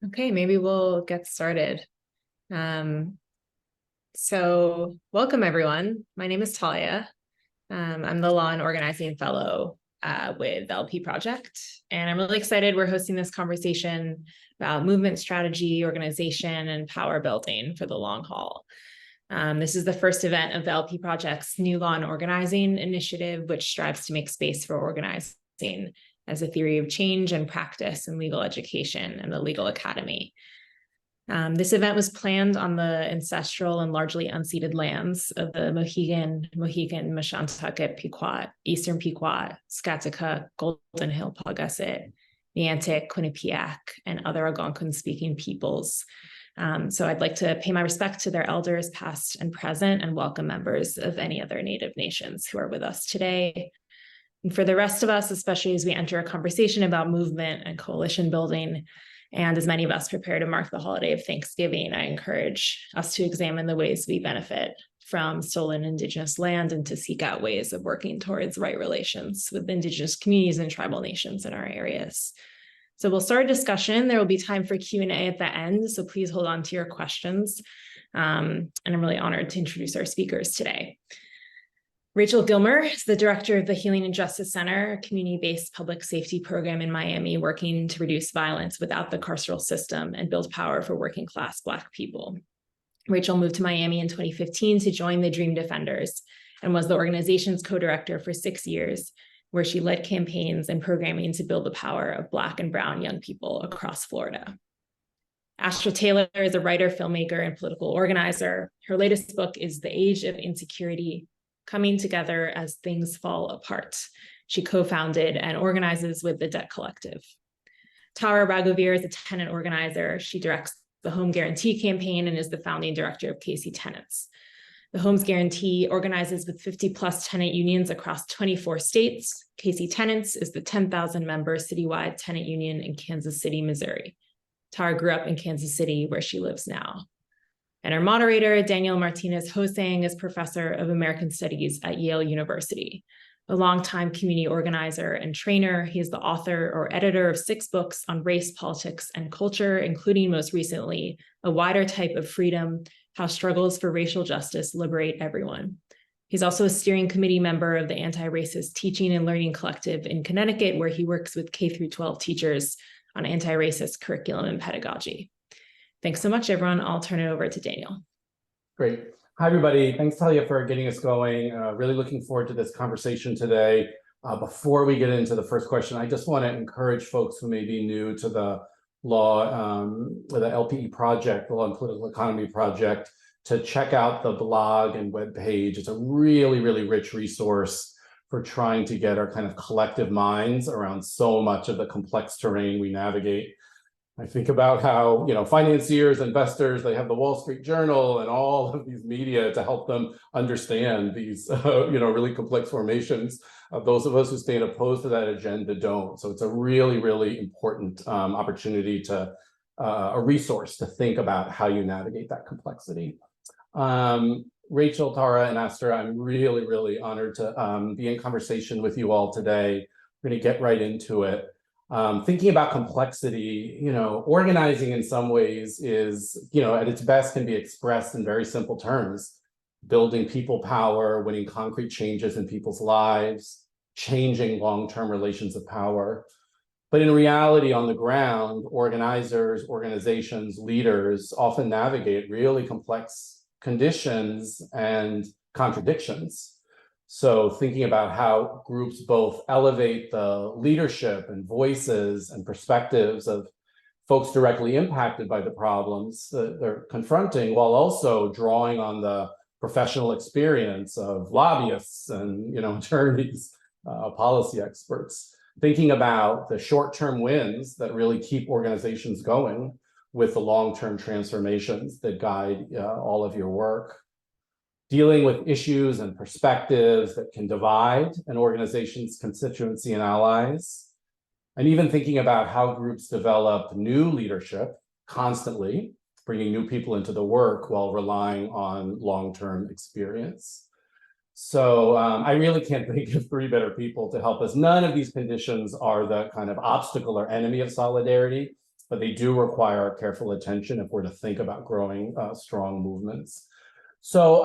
Okay, maybe we'll get started. Um, welcome everyone. My name is Talia. I'm the Law and Organizing Fellow with the LP Project, and I'm really excited we're hosting this conversation about movement strategy, organization, and power building for the long haul. This is the first event of the LP Project's New Law and Organizing initiative, which strives to make space for organizing as a theory of change and practice in legal education and the legal academy. This event was planned on the ancestral and largely unceded lands of the Mohegan, Mashantucket, Pequot, Eastern Pequot, Skatakuk, Golden Hill, Paugussett, Niantic, Quinnipiac, and other Algonquin-speaking peoples. So I'd like to pay my respect to their elders, past and present, and welcome members of any other Native nations who are with us today. And for the rest of us, especially as we enter a conversation about movement and coalition building, and as many of us prepare to mark the holiday of Thanksgiving, I encourage us to examine the ways we benefit from stolen Indigenous land and to seek out ways of working towards right relations with Indigenous communities and tribal nations in our areas. So we'll start a discussion. There will be time for Q&A at the end, so please hold on to your questions. And I'm really honored to introduce our speakers today. Rachel Gilmer is the director of the Healing and Justice Center, a community-based public safety program in Miami, working to reduce violence without the carceral system and build power for working-class Black people. Rachel moved to Miami in 2015 to join the Dream Defenders and was the organization's co-director for 6 years, where she led campaigns and programming to build the power of Black and Brown young people across Florida. Astra Taylor is a writer, filmmaker, and political organizer. Her latest book is The Age of Insecurity: Coming Together as Things Fall Apart. She co-founded and organizes with the Debt Collective. Tara Raghuveer is a tenant organizer. She directs the Home Guarantee campaign and is the founding director of KC Tenants. The Homes Guarantee organizes with 50+ tenant unions across 24 states. KC Tenants is the 10,000-member citywide tenant union in Kansas City, Missouri. Tara grew up in Kansas City, where she lives now. And our moderator, Daniel Martinez HoSang, is professor of American Studies at Yale University. A longtime community organizer and trainer, he is the author or editor of 6 books on race, politics, and culture, including most recently, A Wider Type of Freedom: How Struggles for Racial Justice Liberate Everyone. He's also a steering committee member of the Anti-Racist Teaching and Learning Collective in Connecticut, where he works with K-12 teachers on anti-racist curriculum and pedagogy. Thanks so much, everyone. I'll turn it over to Daniel. Great. Hi, everybody. Thanks, Talia, for getting us going. Really looking forward to this conversation today. Before we get into the first question, I just want to encourage folks who may be new to the law, the LPE project, the Law and Political Economy Project, to check out the blog and webpage. It's a really, really rich resource for trying to get our kind of collective minds around so much of the complex terrain we navigate. I think about how, financiers, investors, they have the Wall Street Journal and all of these media to help them understand these, really complex formations. Those of us who stand opposed to that agenda don't. So it's a really, really important opportunity a resource to think about how you navigate that complexity. Rachel, Tara, and Astra, I'm really, really honored to be in conversation with you all today. We're going to get right into it. Thinking about complexity, organizing in some ways is, at its best can be expressed in very simple terms: building people power, winning concrete changes in people's lives, changing long-term relations of power. But in reality, on the ground, organizers, organizations, leaders often navigate really complex conditions and contradictions. So thinking about how groups both elevate the leadership and voices and perspectives of folks directly impacted by the problems that they're confronting, while also drawing on the professional experience of lobbyists and attorneys, policy experts. Thinking about the short-term wins that really keep organizations going with the long-term transformations that guide all of your work. Dealing with issues and perspectives that can divide an organization's constituency and allies, and even thinking about how groups develop new leadership constantly, bringing new people into the work while relying on long-term experience. So I really can't think of 3 better people to help us. None of these conditions are the kind of obstacle or enemy of solidarity. but they do require careful attention if we're to think about growing strong movements. So,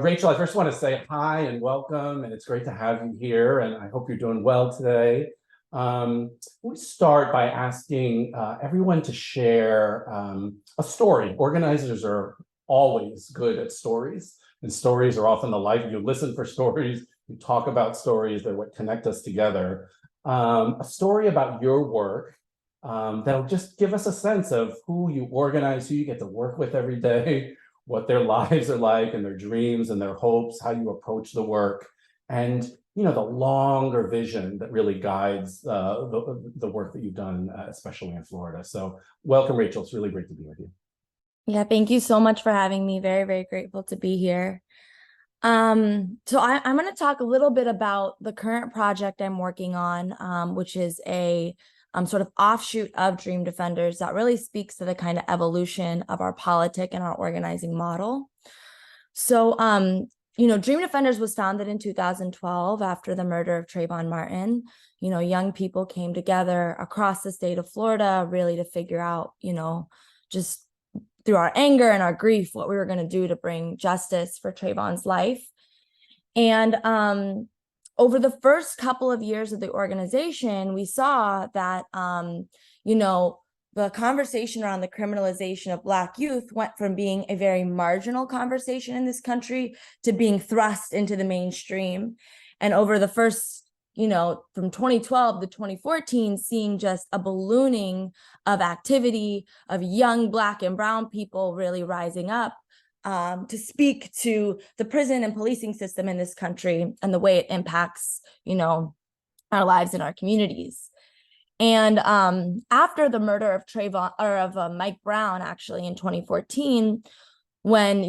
Rachel, I first want to say hi and welcome, and it's great to have you here, and I hope you're doing well today. We start by asking everyone to share a story. Organizers are always good at stories, and stories are often the life. You listen for stories, you talk about stories, they're what connect us together. A story about your work that'll just give us a sense of who you organize, who you get to work with every day, what their lives are like and their dreams and their hopes, how you approach the work, and the longer vision that really guides the work that you've done, especially in Florida. So welcome, Rachel. It's really great to be with you. Yeah, thank you so much for having me. Very, very grateful to be here. I'm going to talk a little bit about the current project I'm working on, which is a sort of offshoot of Dream Defenders that really speaks to the kind of evolution of our politic and our organizing model. So, Dream Defenders was founded in 2012 after the murder of Trayvon Martin. Young people came together across the state of Florida really to figure out, just through our anger and our grief, what we were going to do to bring justice for Trayvon's life. And over the first couple of years of the organization, we saw that, the conversation around the criminalization of Black youth went from being a very marginal conversation in this country to being thrust into the mainstream. And over the first, from 2012 to 2014, seeing just a ballooning of activity of young Black and brown people really rising up to speak to the prison and policing system in this country and the way it impacts, our lives and our communities. And after the murder of Trayvon, or of Mike Brown, actually in 2014, when,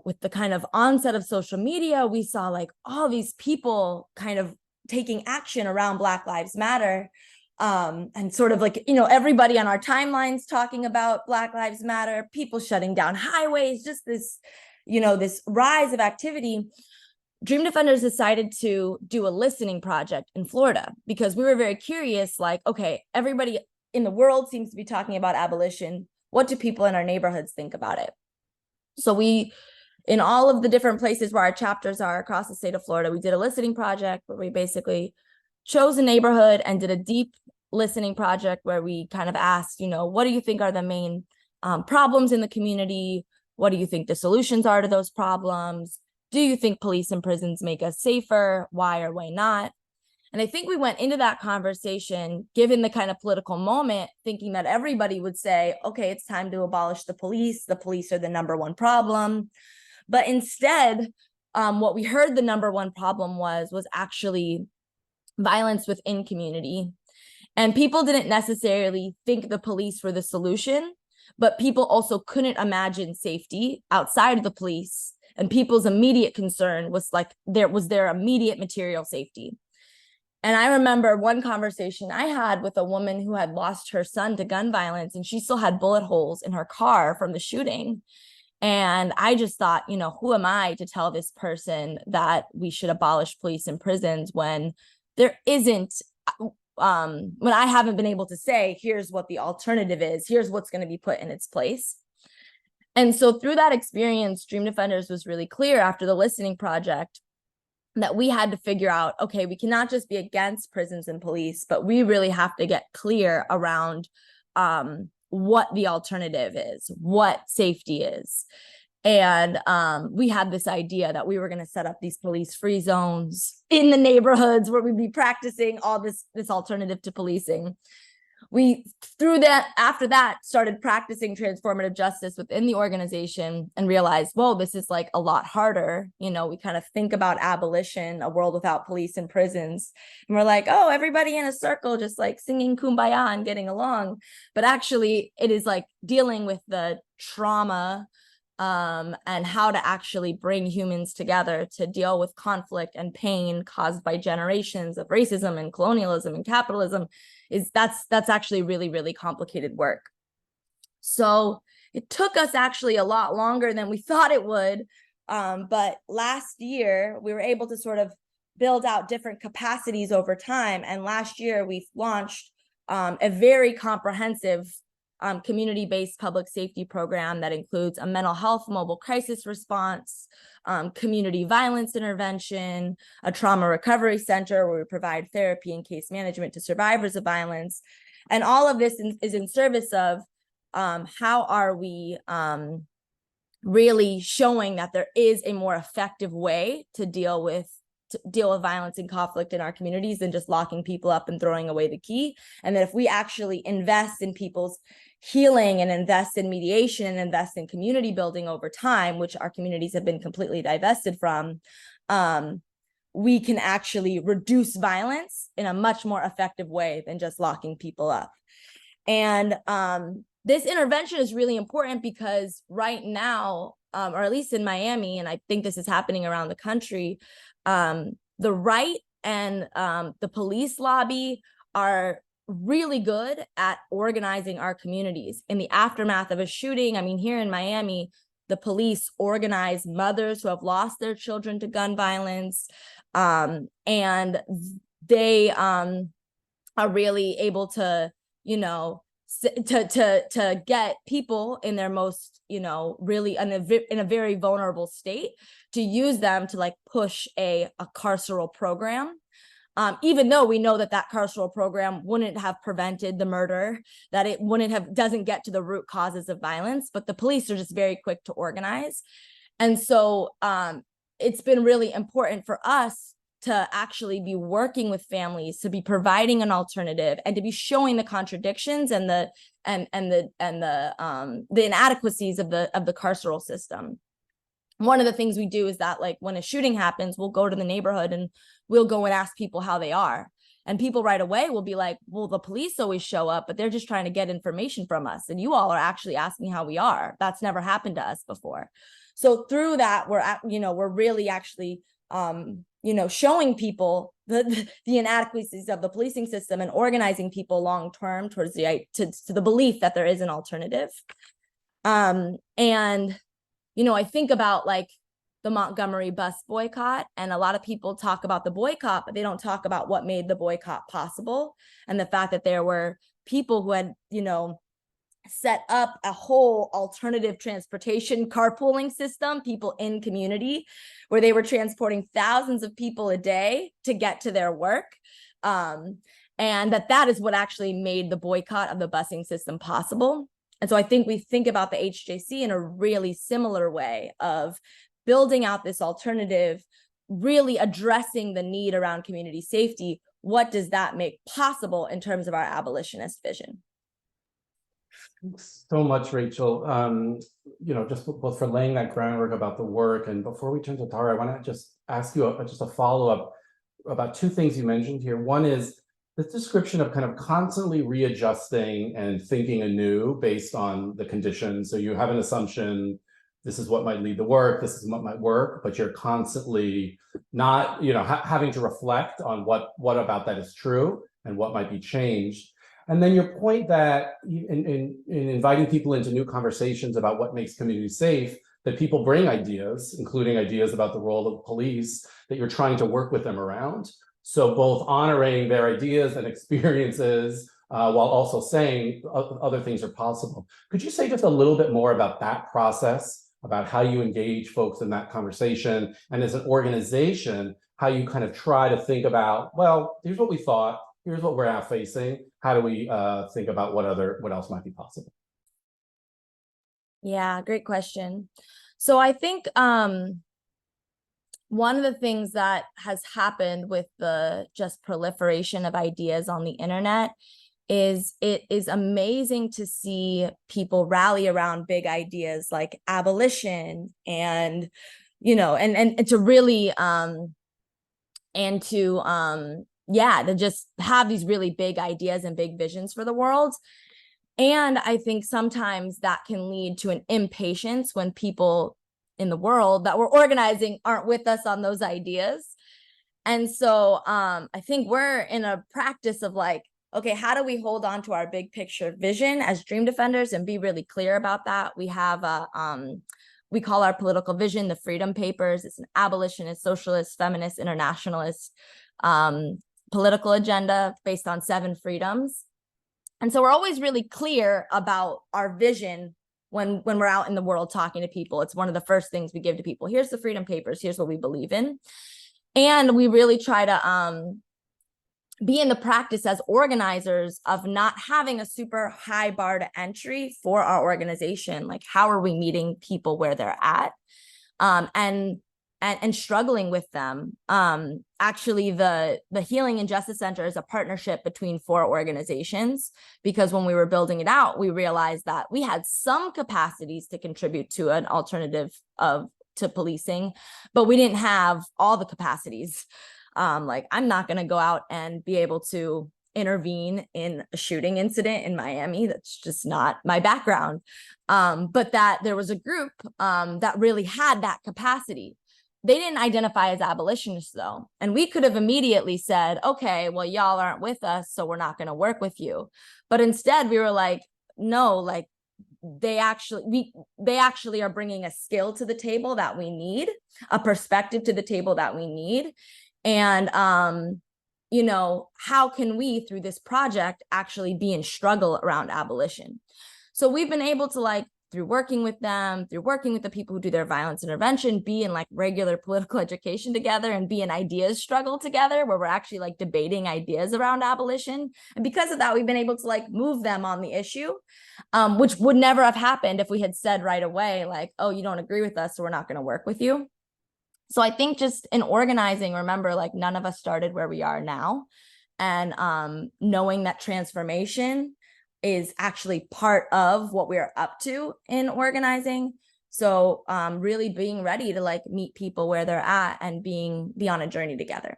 with the kind of onset of social media, we saw like all these people kind of taking action around Black Lives Matter. And sort of like, everybody on our timelines talking about Black Lives Matter, people shutting down highways, just this, this rise of activity. Dream Defenders decided to do a listening project in Florida because we were very curious, like, okay, everybody in the world seems to be talking about abolition. What do people in our neighborhoods think about it? So we, in all of the different places where our chapters are across the state of Florida, we did a listening project where we basically chose a neighborhood and did a deep listening project where we kind of asked, what do you think are the main problems in the community? What do you think the solutions are to those problems? Do you think police and prisons make us safer? Why or why not? And I think we went into that conversation, given the kind of political moment, thinking that everybody would say, okay, it's time to abolish the police. The police are the number one problem. But instead, what we heard the number one problem was actually violence within community. And people didn't necessarily think the police were the solution, but people also couldn't imagine safety outside of the police. And people's immediate concern was like, their immediate material safety. And I remember one conversation I had with a woman who had lost her son to gun violence, and she still had bullet holes in her car from the shooting. And I just thought, who am I to tell this person that we should abolish police and prisons when there isn't, when I haven't been able to say, here's what the alternative is, here's what's going to be put in its place. And so through that experience, Dream Defenders was really clear after the listening project that we had to figure out, okay, we cannot just be against prisons and police, but we really have to get clear around what the alternative is, what safety is. And we had this idea that we were going to set up these police-free zones in the neighborhoods where we'd be practicing all this alternative to policing. We, after that, started practicing transformative justice within the organization and realized, whoa, this is like a lot harder. We kind of think about abolition, a world without police and prisons. And we're like, oh, everybody in a circle, just like singing Kumbaya and getting along. But actually, it is like dealing with the trauma and how to actually bring humans together to deal with conflict and pain caused by generations of racism and colonialism and capitalism. That's actually really, really complicated work. So it took us actually a lot longer than we thought it would. But last year, we were able to sort of build out different capacities over time. And last year, we launched a very comprehensive community-based public safety program that includes a mental health mobile crisis response, community violence intervention, a trauma recovery center where we provide therapy and case management to survivors of violence. And all of this is in service of how are we really showing that there is a more effective way to deal with violence and conflict in our communities than just locking people up and throwing away the key. And that if we actually invest in people's healing and invest in mediation and invest in community building over time, which our communities have been completely divested from, we can actually reduce violence in a much more effective way than just locking people up. And this intervention is really important because right now, or at least in Miami, and I think this is happening around the country, the right and the police lobby are really good at organizing our communities. In the aftermath of a shooting, I mean, here in Miami, the police organize mothers who have lost their children to gun violence, and they are really able to, you know, to get people in their most, you know, really in a very vulnerable state, to use them to like push a carceral program. Even though we know that carceral program wouldn't have prevented the murder, that it doesn't get to the root causes of violence, but the police are just very quick to organize. And so it's been really important for us to actually be working with families, to be providing an alternative, and to be showing the contradictions and the inadequacies of the carceral system. One of the things we do is that, like, when a shooting happens, we'll go to the neighborhood and we'll go and ask people how they are. And people right away will be like, well, the police always show up, but they're just trying to get information from us. And you all are actually asking how we are. That's never happened to us before. So through that, we're really actually, showing people the inadequacies of the policing system and organizing people long-term towards to the belief that there is an alternative. And I think about like the Montgomery bus boycott, and a lot of people talk about the boycott, but they don't talk about what made the boycott possible, and the fact that there were people who had, set up a whole alternative transportation carpooling system, people in community, where they were transporting thousands of people a day to get to their work. And that is what actually made the boycott of the busing system possible. And so I think we think about the HJC in a really similar way of building out this alternative, really addressing the need around community safety. What does that make possible in terms of our abolitionist vision? Thanks so much, Rachel. Just both for laying that groundwork about the work. And before we turn to Tara, I want to just ask you just a follow-up about two things you mentioned here. One is the description of kind of constantly readjusting and thinking anew based on the conditions. So you have an assumption, this is what might lead to work, this is what might work, but you're constantly not, having to reflect on what about that is true and what might be changed. And then your point that in inviting people into new conversations about what makes communities safe, that people bring ideas, including ideas about the role of police, that you're trying to work with them around. So both honoring their ideas and experiences while also saying other things are possible. Could you say just a little bit more about that process, about how you engage folks in that conversation, and as an organization, how you kind of try to think about, well, here's what we thought, here's what we're now facing. How do we think about what else might be possible? Yeah, great question. So I think one of the things that has happened with the just proliferation of ideas on the internet is it is amazing to see people rally around big ideas like abolition and, and to really, to just have these really big ideas and big visions for the world. And I think sometimes that can lead to an impatience when people in the world that we're organizing aren't with us on those ideas. And so I think we're in a practice of like, okay, how do we hold on to our big picture vision as dream defenders and be really clear about that? We have we call our political vision the Freedom Papers. It's an abolitionist, socialist, feminist, internationalist political agenda based on 7 freedoms. And so we're always really clear about our vision when we're out in the world talking to people. It's one of the first things we give to people. Here's the Freedom Papers. Here's what we believe in. And we really try to be in the practice as organizers of not having a super high bar to entry for our organization. Like, how are we meeting people where they're at? And struggling with them. Actually, the Healing and Justice Center is a partnership between 4 organizations, because when we were building it out, we realized that we had some capacities to contribute to an alternative to policing, but we didn't have all the capacities. Like, I'm not going to go out and be able to intervene in a shooting incident in Miami. That's just not my background. But that there was a group that really had that capacity. They didn't identify as abolitionists, though. And we could have immediately said, okay, well, y'all aren't with us, so we're not going to work with you. But instead, we were like, no, like, they actually are bringing a skill to the table that we need, a perspective to the table that we need. And, you know, how can we, through this project, actually be in struggle around abolition? So we've been able to, like, through working with them, through working with the people who do their violence intervention, be in like regular political education together and be in ideas struggle together, where we're actually like debating ideas around abolition. And because of that, we've been able to like move them on the issue, which would never have happened if we had said right away, like, oh, you don't agree with us, so we're not going to work with you. So I think just in organizing, remember, like, none of us started where we are now. And knowing that transformation is actually part of what we're up to in organizing. So really being ready to like meet people where they're at and be on a journey together.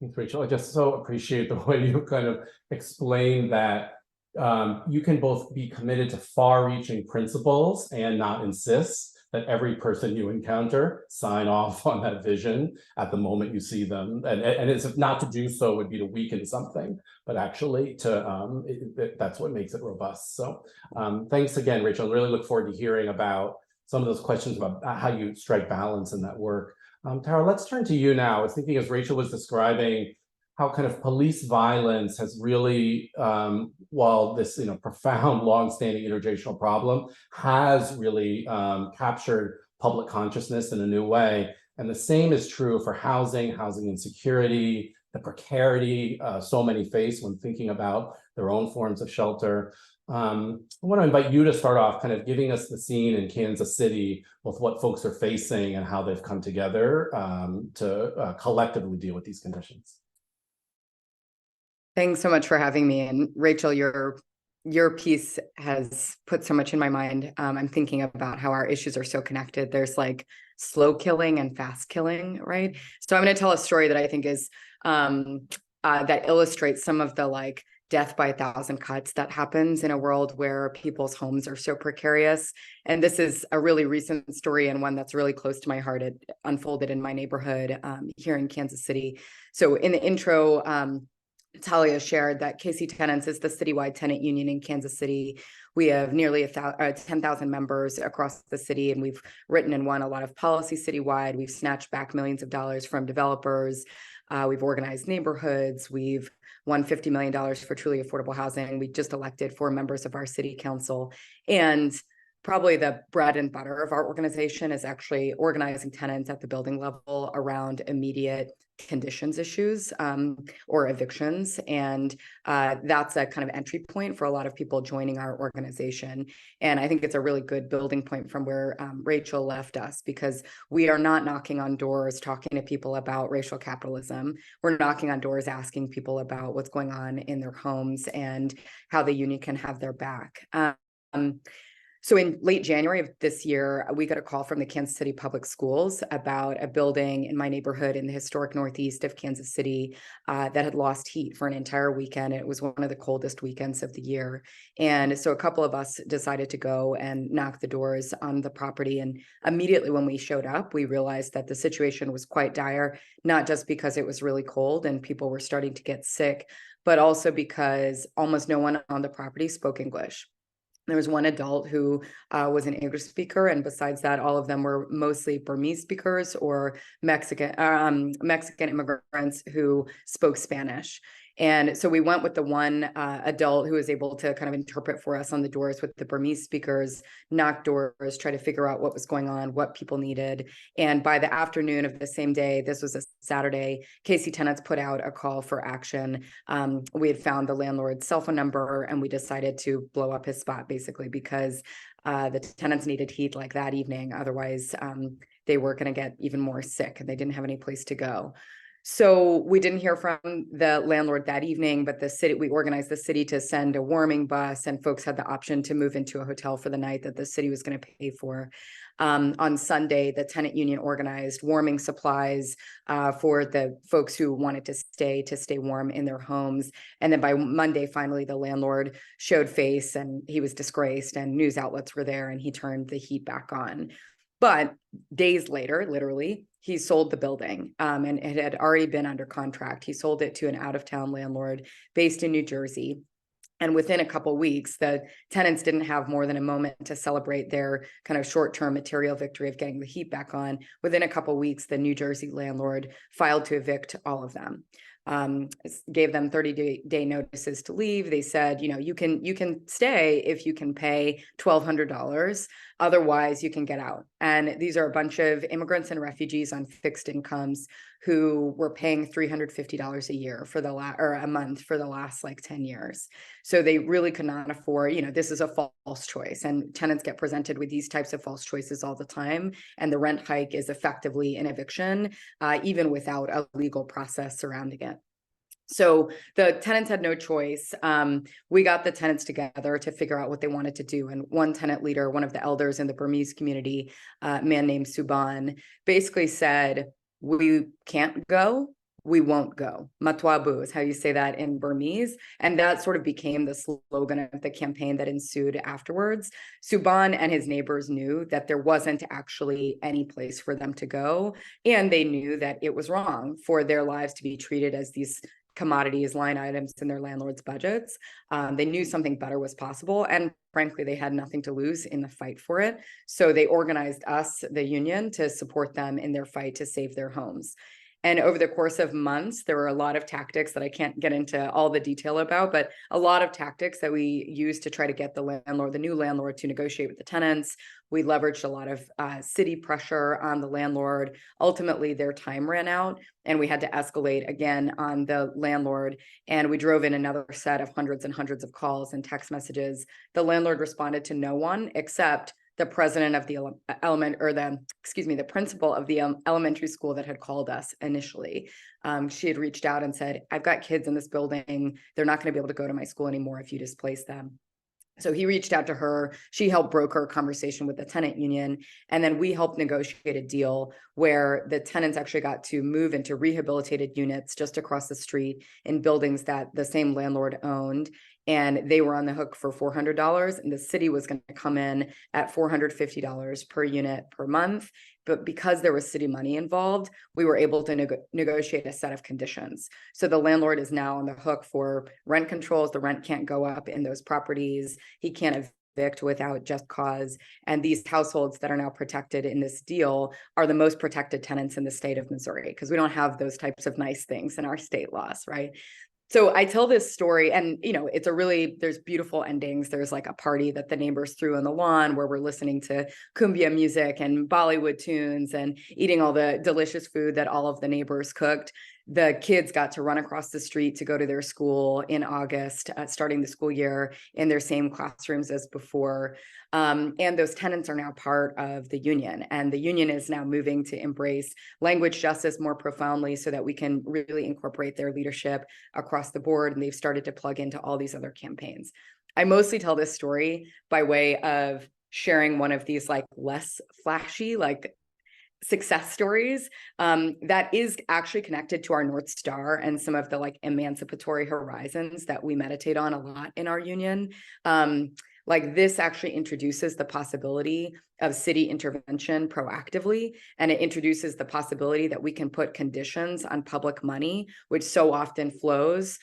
Thanks, Rachel. I just so appreciate the way you kind of explain that you can both be committed to far-reaching principles and not insist that every person you encounter sign off on that vision at the moment you see them. And it's not to do so would be to weaken something, but actually to that's what makes it robust. So thanks again, Rachel. I really look forward to hearing about some of those questions about how you strike balance in that work. Tara, let's turn to you now. I was thinking, as Rachel was describing, how kind of police violence has really, while this profound, long-standing intergenerational problem has really captured public consciousness in a new way. And the same is true for housing insecurity, the precarity so many face when thinking about their own forms of shelter. I want to invite you to start off kind of giving us the scene in Kansas City with what folks are facing and how they've come together to collectively deal with these conditions. Thanks so much for having me. And Rachel, your piece has put so much in my mind. I'm thinking about how our issues are so connected. There's like slow killing and fast killing, right? So I'm going to tell a story that I think is that illustrates some of the like death by 1,000 cuts that happens in a world where people's homes are so precarious. And this is a really recent story and one that's really close to my heart. It unfolded in my neighborhood here in Kansas City. So in the intro, Talia shared that KC Tenants is the citywide tenant union in Kansas City. We have nearly 10,000 members across the city, and we've written and won a lot of policy citywide. We've snatched back millions of dollars from developers. We've organized neighborhoods. We've won $50 million for truly affordable housing. We just elected 4 members of our city council. And probably the bread and butter of our organization is actually organizing tenants at the building level around immediate conditions issues or evictions. And that's a kind of entry point for a lot of people joining our organization. And I think it's a really good building point from where Rachel left us, because we are not knocking on doors talking to people about racial capitalism. We're knocking on doors asking people about what's going on in their homes and how the union can have their back. So in late January of this year, we got a call from the Kansas City Public Schools about a building in my neighborhood in the historic northeast of Kansas City that had lost heat for an entire weekend. It was one of the coldest weekends of the year. And so a couple of us decided to go and knock the doors on the property. And immediately when we showed up, we realized that the situation was quite dire, not just because it was really cold and people were starting to get sick, but also because almost no one on the property spoke English. There was one adult who was an English speaker, and besides that, all of them were mostly Burmese speakers or Mexican immigrants who spoke Spanish. And so we went with the one adult who was able to kind of interpret for us on the doors with the Burmese speakers, knock doors, try to figure out what was going on, what people needed. And by the afternoon of the same day, this was a Saturday, Casey Tenants put out a call for action. We had found the landlord's cell phone number, and we decided to blow up his spot, basically, because the tenants needed heat like that evening. Otherwise, they were going to get even more sick, and they didn't have any place to go. So we didn't hear from the landlord that evening, but we organized the city to send a warming bus, and folks had the option to move into a hotel for the night that the city was going to pay for. On Sunday, the tenant union organized warming supplies for the folks who wanted to stay warm in their homes. And then by Monday, finally, the landlord showed face, and he was disgraced, and news outlets were there, and he turned the heat back on. But days later, literally, he sold the building, and it had already been under contract. He sold it to an out-of-town landlord based in New Jersey. And within a couple of weeks, the tenants didn't have more than a moment to celebrate their kind of short-term material victory of getting the heat back on. Within a couple of weeks, the New Jersey landlord filed to evict all of them. Gave them 30-day notices to leave. They said, you can stay if you can pay $1,200. Otherwise, you can get out. And these are a bunch of immigrants and refugees on fixed incomes who were paying $350 a year or a month for the last 10 years. So they really could not afford, this is a false choice, and tenants get presented with these types of false choices all the time. And the rent hike is effectively an eviction, even without a legal process surrounding it. So the tenants had no choice. We got the tenants together to figure out what they wanted to do. And one tenant leader, one of the elders in the Burmese community, a man named Suban, basically said, we can't go, we won't go. Matwabu is how you say that in Burmese. And that sort of became the slogan of the campaign that ensued afterwards. Suban and his neighbors knew that there wasn't actually any place for them to go. And they knew that it was wrong for their lives to be treated as these commodities, line items in their landlord's budgets. They knew something better was possible. And frankly, they had nothing to lose in the fight for it. So they organized us, the union, to support them in their fight to save their homes. And over the course of months, there were a lot of tactics that I can't get into all the detail about, but a lot of tactics that we used to try to get the new landlord, to negotiate with the tenants. We leveraged a lot of city pressure on the landlord. Ultimately, their time ran out, and we had to escalate again on the landlord. And we drove in another set of hundreds and hundreds of calls and text messages. The landlord responded to no one except the president of the the principal of the elementary school that had called us initially. She had reached out and said, I've got kids in this building. They're not going to be able to go to my school anymore if you displace them. So he reached out to her. She helped broker a conversation with the tenant union. And then we helped negotiate a deal where the tenants actually got to move into rehabilitated units just across the street in buildings that the same landlord owned. And they were on the hook for $400, and the city was going to come in at $450 per unit per month. But because there was city money involved, we were able to negotiate a set of conditions. So the landlord is now on the hook for rent controls. The rent can't go up in those properties. He can't evict without just cause. And these households that are now protected in this deal are the most protected tenants in the state of Missouri, because we don't have those types of nice things in our state laws, right? So I tell this story, and there's beautiful endings. There's a party that the neighbors threw on the lawn where we're listening to cumbia music and Bollywood tunes and eating all the delicious food that all of the neighbors cooked. The kids got to run across the street to go to their school in August, starting the school year in their same classrooms as before. And those tenants are now part of the union, and the union is now moving to embrace language justice more profoundly so that we can really incorporate their leadership across the board. And they've started to plug into all these other campaigns. I mostly tell this story by way of sharing one of these less flashy, success stories that is actually connected to our North Star and some of the emancipatory horizons that we meditate on a lot in our union. This actually introduces the possibility of city intervention proactively, and it introduces the possibility that we can put conditions on public money, which so often flows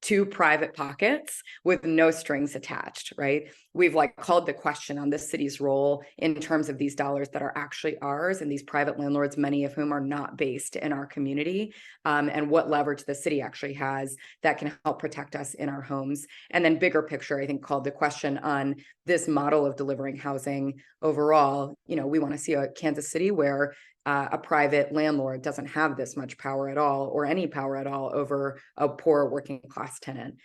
to private pockets with no strings attached, right? We've like called the question on the city's role in terms of these dollars that are actually ours and these private landlords, many of whom are not based in our community, and what leverage the city actually has that can help protect us in our homes. And then bigger picture, I think, called the question on this model of delivering housing overall. You know, we want to see a Kansas City where a private landlord doesn't have this much power at all, or any power at all, over a poor working class tenant.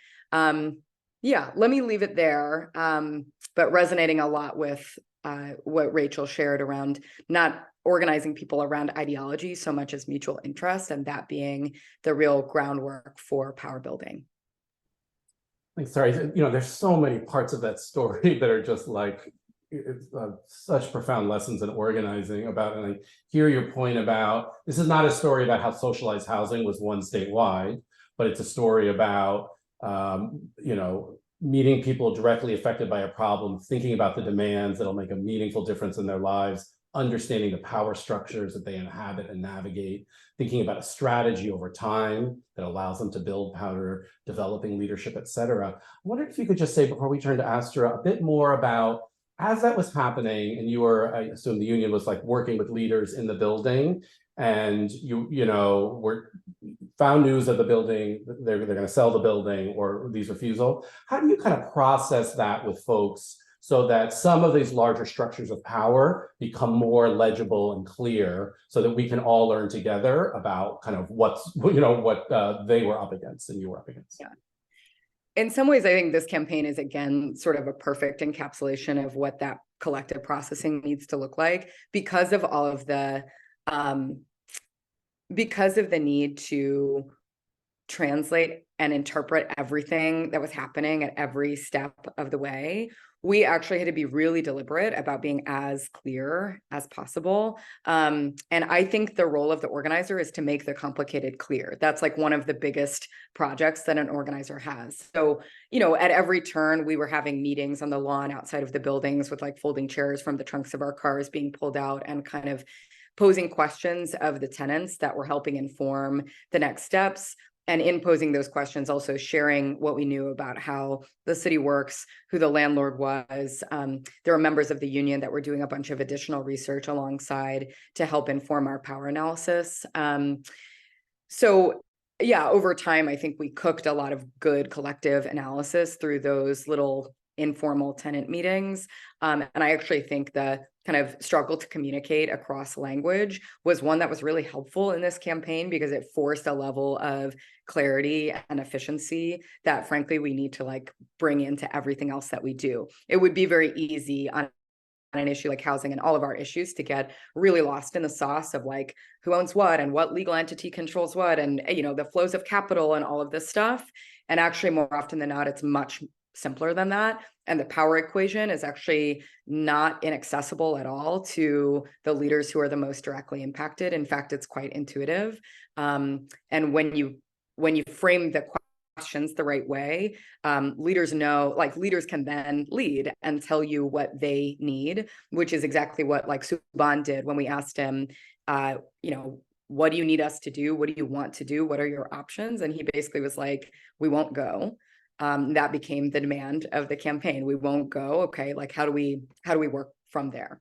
Yeah, let me leave it there. But resonating a lot with what Rachel shared around not organizing people around ideology so much as mutual interest, and that being the real groundwork for power building. Sorry, you know, there's so many parts of that story that are just like such profound lessons in organizing about, and I hear your point about, this is not a story about how socialized housing was won statewide, but it's a story about, you know, meeting people directly affected by a problem, thinking about the demands that'll make a meaningful difference in their lives, understanding the power structures that they inhabit and navigate, thinking about a strategy over time that allows them to build power, developing leadership, et cetera. I wondered if you could just say, before we turn to Astra, a bit more about, as that was happening, and you were, I assume the union was like working with leaders in the building, and you know, found news of the building, they're going to sell the building or these refusal. How do you kind of process that with folks so that some of these larger structures of power become more legible and clear, so that we can all learn together about kind of what's, you know, what they were up against and you were up against? Yeah. In some ways, I think this campaign is, again, sort of a perfect encapsulation of what that collective processing needs to look like, because of all of the, because of the need to translate and interpret everything that was happening at every step of the way. We actually had to be really deliberate about being as clear as possible. And I think the role of the organizer is to make the complicated clear. That's like one of the biggest projects that an organizer has. So, you know, at every turn, we were having meetings on the lawn outside of the buildings with like folding chairs from the trunks of our cars being pulled out, and kind of posing questions of the tenants that were helping inform the next steps. And in posing those questions, also sharing what we knew about how the city works, who the landlord was. There were members of the union that were doing a bunch of additional research alongside to help inform our power analysis. So yeah, over time, I think we cooked a lot of good collective analysis through those little informal tenant meetings. And I actually think the kind of struggle to communicate across language was one that was really helpful in this campaign, because it forced a level of clarity and efficiency that frankly we need to like bring into everything else that we do. It would be very easy on an issue like housing and all of our issues to get really lost in the sauce of like who owns what and what legal entity controls what, and you know, the flows of capital and all of this stuff. And actually, more often than not, it's much simpler than that. And the power equation is actually not inaccessible at all to the leaders who are the most directly impacted. In fact, it's quite intuitive. And when you frame the questions the right way, leaders know, like leaders can then lead and tell you what they need, which is exactly what like Subban did when we asked him, you know, what do you need us to do? What do you want to do? What are your options? And he basically was like, we won't go. That became the demand of the campaign. We won't go. Okay, like how do we work from there?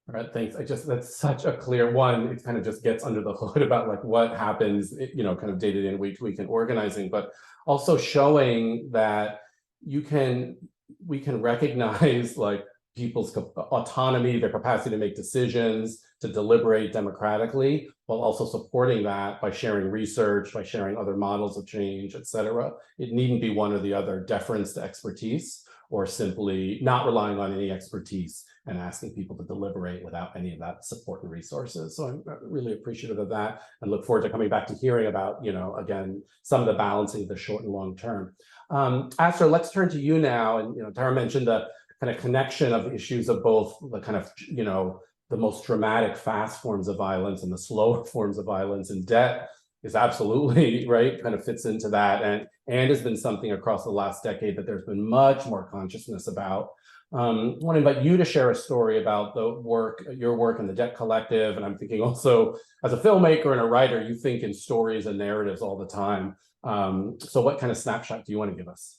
All right, thanks. That's such a clear one. It kind of just gets under the hood about like what happens, you know, kind of day to day and week to week in organizing, but also showing that we can recognize like people's autonomy, their capacity to make decisions, to deliberate democratically, while also supporting that by sharing research, by sharing other models of change, et cetera. It needn't be one or the other, deference to expertise, or simply not relying on any expertise and asking people to deliberate without any of that support and resources. So I'm really appreciative of that, and look forward to coming back to hearing about, you know, again, some of the balancing of the short and long term. Astra, let's turn to you now. And, you know, Tara mentioned the kind of connection of issues of both the kind of, you know, the most dramatic fast forms of violence and the slower forms of violence, and debt is absolutely right, kind of fits into that, and has been something across the last decade that there's been much more consciousness about. I want to invite you to share a story about the work, your work in the Debt Collective. And I'm thinking also, as a filmmaker and a writer, you think in stories and narratives all the time. So what kind of snapshot do you want to give us?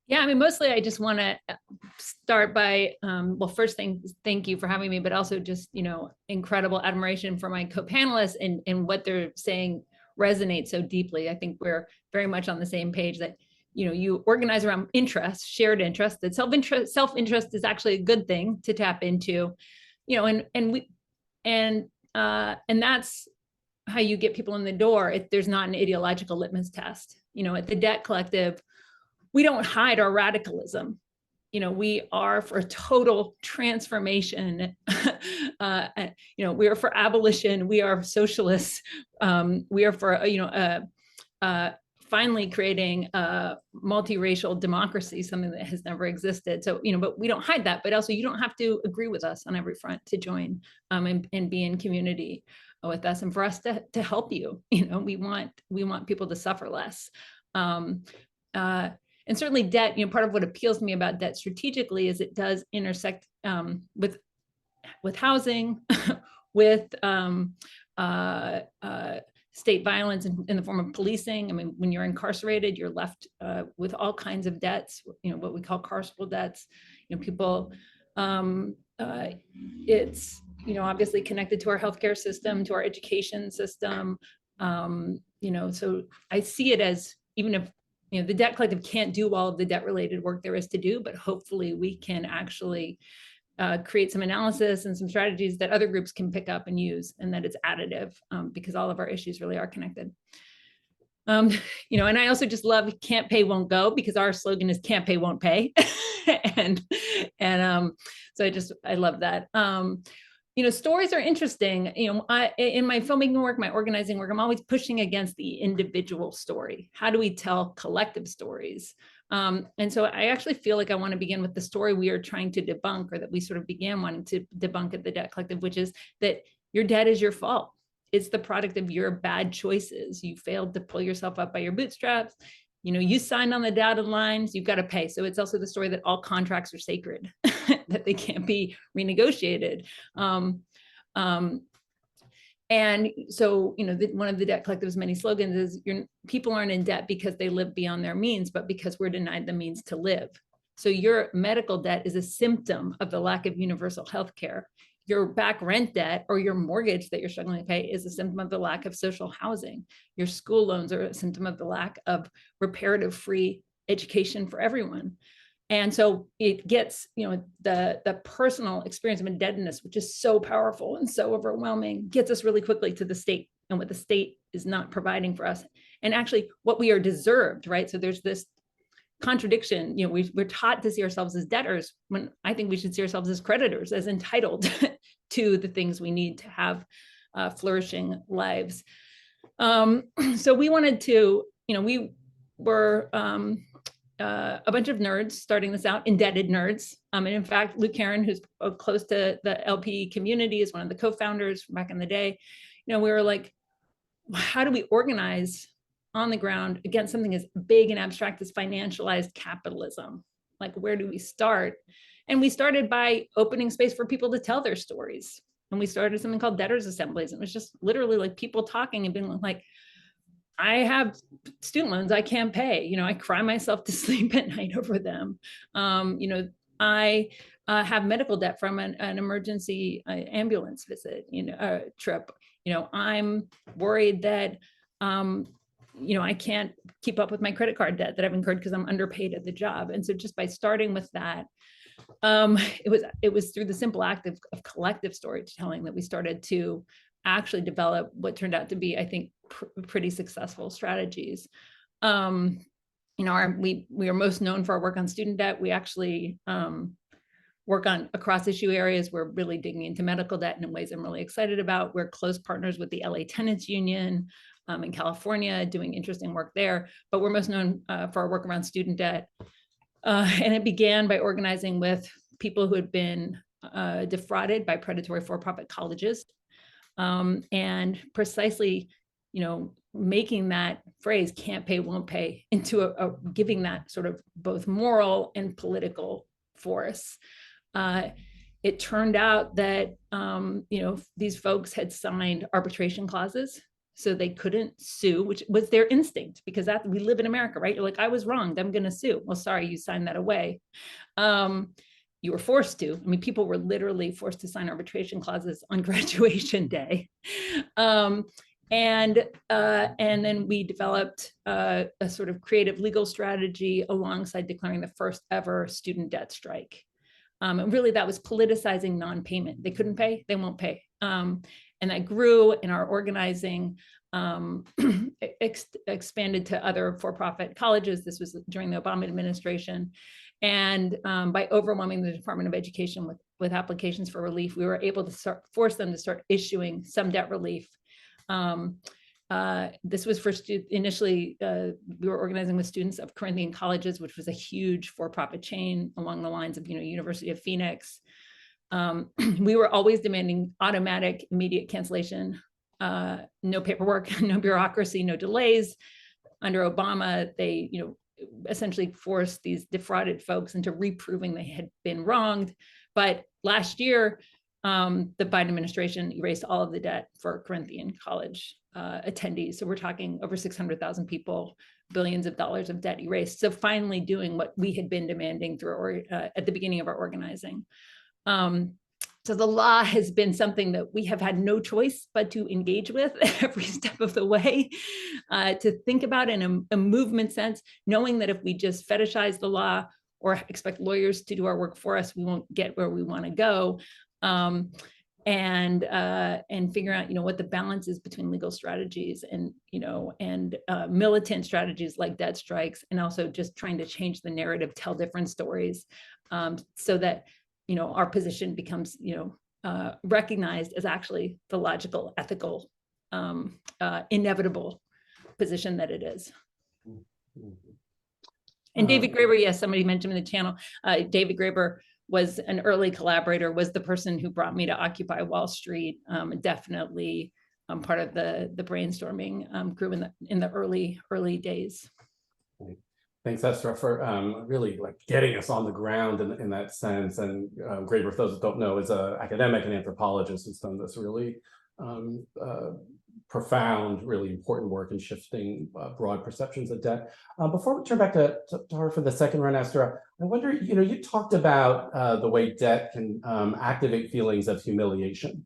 Yeah, I mean, mostly I just want to start by, well, first thing, thank you for having me, but also just, incredible admiration for my co-panelists and what they're saying resonates so deeply. I think we're very much on the same page that, you organize around interest, shared interest, that self-interest is actually a good thing to tap into, and that's how you get people in the door. If there's not an ideological litmus test, at the Debt Collective, we don't hide our radicalism. We are for total transformation. We are for abolition. We are socialists. We are for, finally creating a multiracial democracy, something that has never existed. So, but we don't hide that, but also you don't have to agree with us on every front to join and be in community with us. And for us to help you, we want people to suffer less. And certainly debt, part of what appeals to me about debt strategically is it does intersect with housing, with state violence in the form of policing. I mean, when you're incarcerated, you're left with all kinds of debts, what we call carceral debts. People, it's, obviously connected to our healthcare system, to our education system. So I see it as, even if the Debt Collective can't do all of the debt related work there is to do, but hopefully we can actually create some analysis and some strategies that other groups can pick up and use, and that it's additive, because all of our issues really are connected. And I also just love can't pay, won't go, because our slogan is can't pay, won't pay. and so I love that. Stories are interesting. In my filmmaking work, my organizing work, I'm always pushing against the individual story. How do we tell collective stories? And so I actually feel like I want to begin with the story we are trying to debunk, or that we sort of began wanting to debunk at the Debt Collective, which is that your debt is your fault. It's the product of your bad choices. You failed to pull yourself up by your bootstraps. You signed on the dotted lines, you've got to pay. So it's also the story that all contracts are sacred, that they can't be renegotiated. And so, one of the Debt Collective's many slogans is people aren't in debt because they live beyond their means, but because we're denied the means to live. So your medical debt is a symptom of the lack of universal health care. Your back rent debt or your mortgage that you're struggling to pay is a symptom of the lack of social housing. Your school loans are a symptom of the lack of reparative free education for everyone. And so it gets, the personal experience of indebtedness, which is so powerful and so overwhelming, gets us really quickly to the state and what the state is not providing for us. And actually what we are deserved, right? So there's this contradiction. We're taught to see ourselves as debtors, when I think we should see ourselves as creditors, as entitled to the things we need to have flourishing lives. So we wanted to, we were a bunch of nerds starting this out, indebted nerds. And in fact, Luke Heron, who's close to the LP community, is one of the co-founders from back in the day. We were like, how do we organize on the ground against something as big and abstract as financialized capitalism? Like, where do we start? And we started by opening space for people to tell their stories. And we started something called debtors assemblies. It was just literally like people talking and being like, I have student loans I can't pay. I cry myself to sleep at night over them. I have medical debt from an emergency ambulance visit, trip. I'm worried that, I can't keep up with my credit card debt that I've incurred because I'm underpaid at the job. And so just by starting with that, it was through the simple act of collective storytelling that we started to actually develop what turned out to be, I think, pretty successful strategies. We are most known for our work on student debt. We actually work on across issue areas. We're really digging into medical debt in ways I'm really excited about. We're close partners with the LA Tenants Union in California, doing interesting work there. But we're most known for our work around student debt. And it began by organizing with people who had been defrauded by predatory for-profit colleges. And precisely, making that phrase "can't pay, won't pay" into a giving that sort of both moral and political force. It turned out that these folks had signed arbitration clauses. so they couldn't sue, which was their instinct, because that we live in America, right? You're like, I was wronged, I'm going to sue. Well, sorry, you signed that away. You were forced to. I mean, people were literally forced to sign arbitration clauses on graduation day. And then we developed a sort of creative legal strategy alongside declaring the first ever student debt strike. And really that was politicizing non-payment. They couldn't pay, they won't pay. And that grew in our organizing, expanded to other for-profit colleges. This was during the Obama administration. And by overwhelming the Department of Education with applications for relief, we were able to force them to start issuing some debt relief. This was for initially, we were organizing with students of Corinthian colleges, which was a huge for-profit chain along the lines of, University of Phoenix. We were always demanding automatic, immediate cancellation, no paperwork, no bureaucracy, no delays. Under Obama, they, essentially forced these defrauded folks into reproving they had been wronged. But last year, the Biden administration erased all of the debt for Corinthian college attendees. So we're talking over 600,000 people, billions of dollars of debt erased. So finally doing what we had been demanding through at the beginning of our organizing. So the law has been something that we have had no choice but to engage with every step of the way, to think about in a movement sense, knowing that if we just fetishize the law or expect lawyers to do our work for us, we won't get where we want to go. And figure out, what the balance is between legal strategies and, militant strategies like debt strikes, and also just trying to change the narrative, tell different stories, so that, our position becomes, recognized as actually the logical, ethical, inevitable position that it is. And David Graeber, yes, somebody mentioned in the channel, David Graeber was an early collaborator, was the person who brought me to Occupy Wall Street, definitely part of the brainstorming group in the early days. Thanks, Astra, for really getting us on the ground in that sense. And Graeber, for those that don't know, is an academic and anthropologist who's done this really profound, really important work in shifting broad perceptions of debt. Before we turn back to her for the second round, Astra, I wonder, you talked about the way debt can activate feelings of humiliation,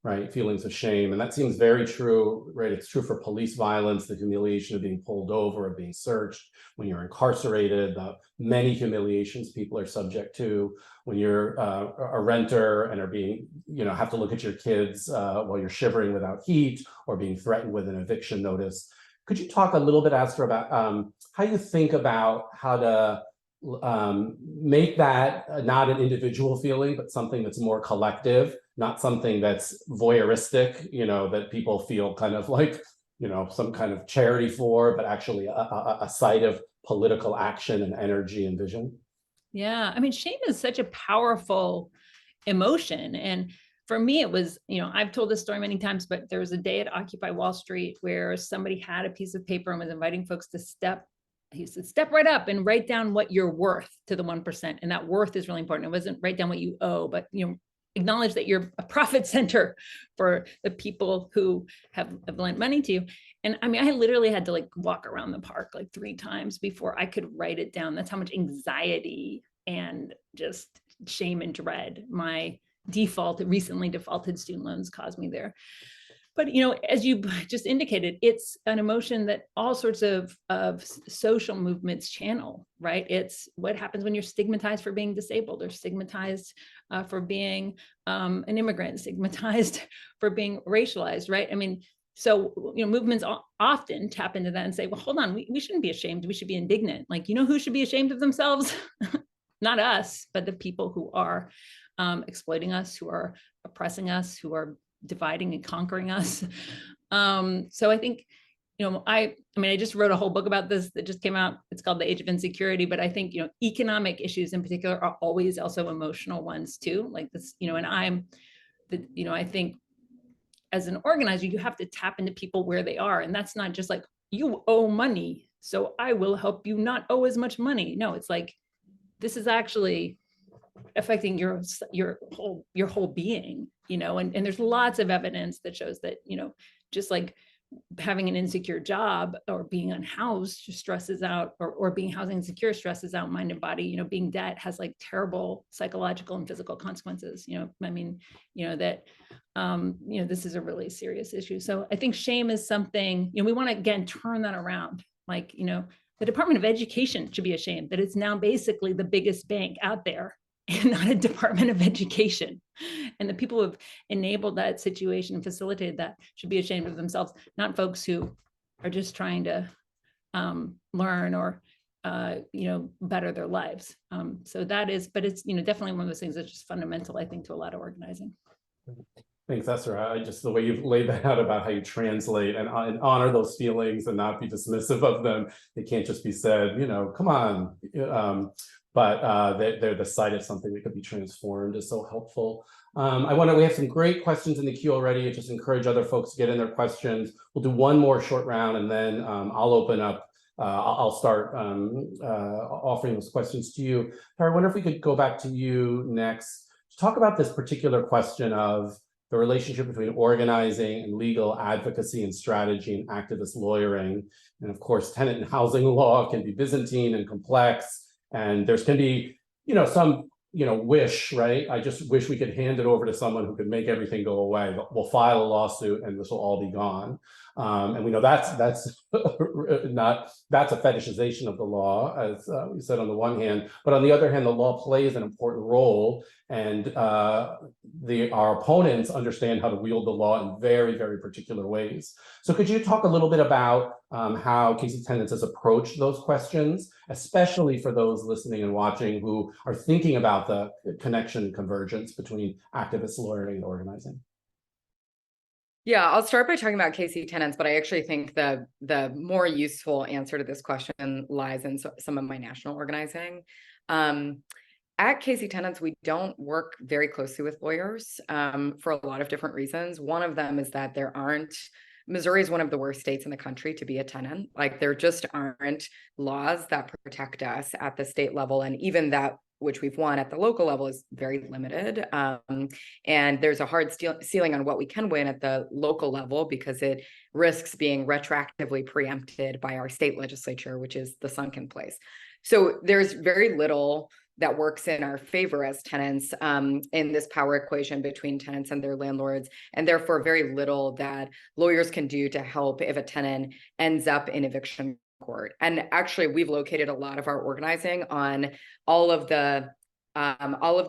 right? Feelings of shame. And that seems very true, right? It's true for police violence, the humiliation of being pulled over, of being searched, when you're incarcerated, the many humiliations people are subject to, when you're a renter and are being, have to look at your kids while you're shivering without heat, or being threatened with an eviction notice. Could you talk a little bit, Astra, about how you think about how to make that not an individual feeling, but something that's more collective, not something that's voyeuristic, that people feel kind of like, some kind of charity for, but actually a site of political action and energy and vision? Yeah, I mean, shame is such a powerful emotion. And for me, it was, I've told this story many times, but there was a day at Occupy Wall Street where somebody had a piece of paper and was inviting folks to step right up and write down what you're worth to the 1%. And that worth is really important. It wasn't write down what you owe, but, acknowledge that you're a profit center for the people who have lent money to you. And I mean, I literally had to walk around the park 3 times before I could write it down. That's how much anxiety and just shame and dread my recently defaulted student loans caused me there. But, as you just indicated, it's an emotion that all sorts of social movements channel, right? It's what happens when you're stigmatized for being disabled, or stigmatized for being an immigrant, stigmatized for being racialized, right? I mean, so, movements often tap into that and say, well, hold on, we shouldn't be ashamed. We should be indignant. Who should be ashamed of themselves? Not us, but the people who are exploiting us, who are oppressing us, who are dividing and conquering us. So I think, I just wrote a whole book about this that just came out. It's called The Age of Insecurity, but I think, economic issues in particular are always also emotional ones too, like this, and I think as an organizer, you have to tap into people where they are. And that's not just you owe money, so I will help you not owe as much money. No, it's this is actually affecting your whole being, and there's lots of evidence that shows that, just having an insecure job or being unhoused stresses out, or being housing insecure stresses out mind and body. You know, being debt has like terrible psychological and physical consequences. You know, I mean, you know, that, you know, this is a really serious issue. So I think shame is something, you know, we want to, again, turn that around. Like, you know, the Department of Education should be ashamed that it's now basically the biggest bank out there and not a Department of Education. And the people who have enabled that situation and facilitated that should be ashamed of themselves, not folks who are just trying to learn or, you know, better their lives. So that is, but it's, you know, definitely one of those things that's just fundamental, I think, to a lot of organizing. Thanks, Astra. I just, the way you've laid that out about how you translate and honor those feelings and not be dismissive of them. They can't just be said, you know, come on. But they're the site of something that could be transformed is so helpful. We have some great questions in the queue already. I just encourage other folks to get in their questions. We'll do one more short round and then I'll open up. I'll start offering those questions to you. Tara, I wonder if we could go back to you next to talk about this particular question of the relationship between organizing and legal advocacy and strategy and activist lawyering. And of course, tenant and housing law can be Byzantine and complex. And there's can be, you know, some, you know, wish, right? I just wish we could hand it over to someone who could make everything go away. We'll file a lawsuit and this will all be gone. And we know that's not, that's a fetishization of the law, as we said on the one hand, but on the other hand, the law plays an important role, and our opponents understand how to wield the law in very, very particular ways. So could you talk a little bit about how Casey Tenants has approached those questions, especially for those listening and watching who are thinking about the connection and convergence between activist lawyering and organizing? Yeah, I'll start by talking about Casey Tenants, but I actually think the more useful answer to this question lies in some of my national organizing. At Casey Tenants, we don't work very closely with lawyers for a lot of different reasons. One of them is that Missouri is one of the worst states in the country to be a tenant. Like, there just aren't laws that protect us at the state level, and even that which we've won at the local level is very limited. And there's a hard ceiling on what we can win at the local level because it risks being retroactively preempted by our state legislature, which is the sunken place. So there's very little that works in our favor as tenants in this power equation between tenants and their landlords, and therefore very little that lawyers can do to help if a tenant ends up in eviction court. And actually, we've located a lot of our organizing on all of the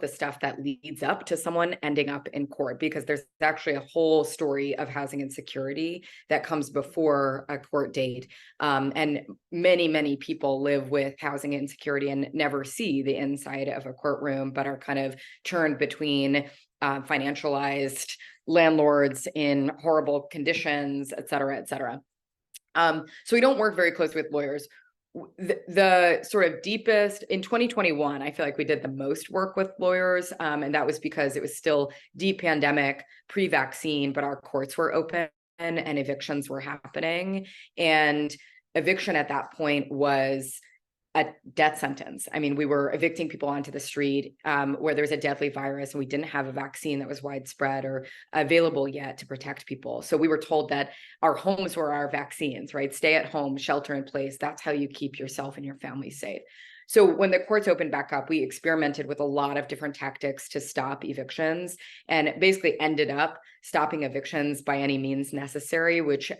stuff that leads up to someone ending up in court, because there's actually a whole story of housing insecurity that comes before a court date. And many people live with housing insecurity and never see the inside of a courtroom, but are kind of churned between financialized landlords in horrible conditions, et cetera, et cetera. So we don't work very close with lawyers. The sort of deepest in 2021, I feel like we did the most work with lawyers. And that was because it was still deep pandemic, pre-vaccine, but our courts were open and evictions were happening. And eviction at that point was a death sentence. I mean, we were evicting people onto the street where there's a deadly virus and we didn't have a vaccine that was widespread or available yet to protect people. So we were told that our homes were our vaccines, right? Stay at home, shelter in place. That's how you keep yourself and your family safe. So when the courts opened back up, we experimented with a lot of different tactics to stop evictions, and basically ended up stopping evictions by any means necessary, which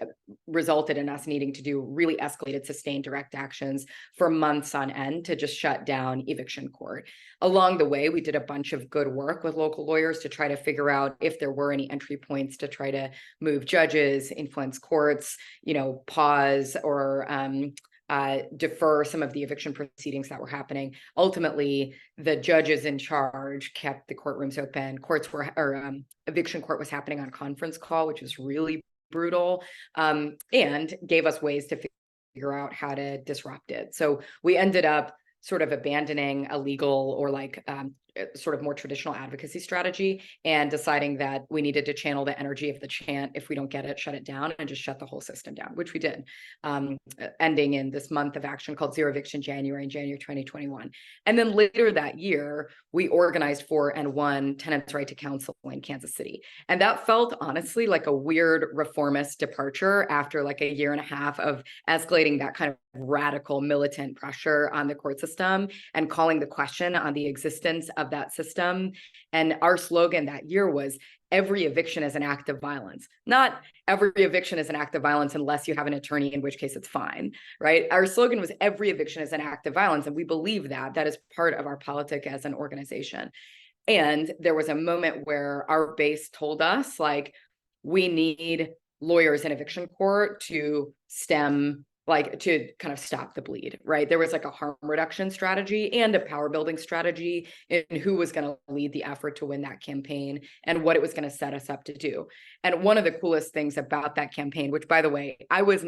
resulted in us needing to do really escalated, sustained direct actions for months on end to just shut down eviction court. Along the way, we did a bunch of good work with local lawyers to try to figure out if there were any entry points to try to move judges, influence courts, pause or defer some of the eviction proceedings that were happening. Ultimately, the judges in charge kept the courtrooms open. Eviction court was happening on conference call, which was really brutal, and gave us ways to figure out how to disrupt it. So we ended up sort of abandoning a legal or sort of more traditional advocacy strategy and deciding that we needed to channel the energy of the chant. If we don't get it, shut it down, and just shut the whole system down, which we did, ending in this month of action called Zero Eviction January in January 2021. And then later that year, we organized for and won Tenants' Right to Counsel in Kansas City. And that felt honestly like a weird reformist departure after like a year and a half of escalating that kind of radical militant pressure on the court system and calling the question on the existence of that system. And our slogan that year was, every eviction is an act of violence. Not every eviction is an act of violence unless you have an attorney, in which case it's fine, right? Our slogan was every eviction is an act of violence. And we believe that that is part of our politic as an organization. And there was a moment where our base told us, like, we need lawyers in eviction court to stem, like, to kind of stop the bleed, right? There was like a harm reduction strategy and a power building strategy in who was going to lead the effort to win that campaign and what it was going to set us up to do. And one of the coolest things about that campaign, which by the way, I was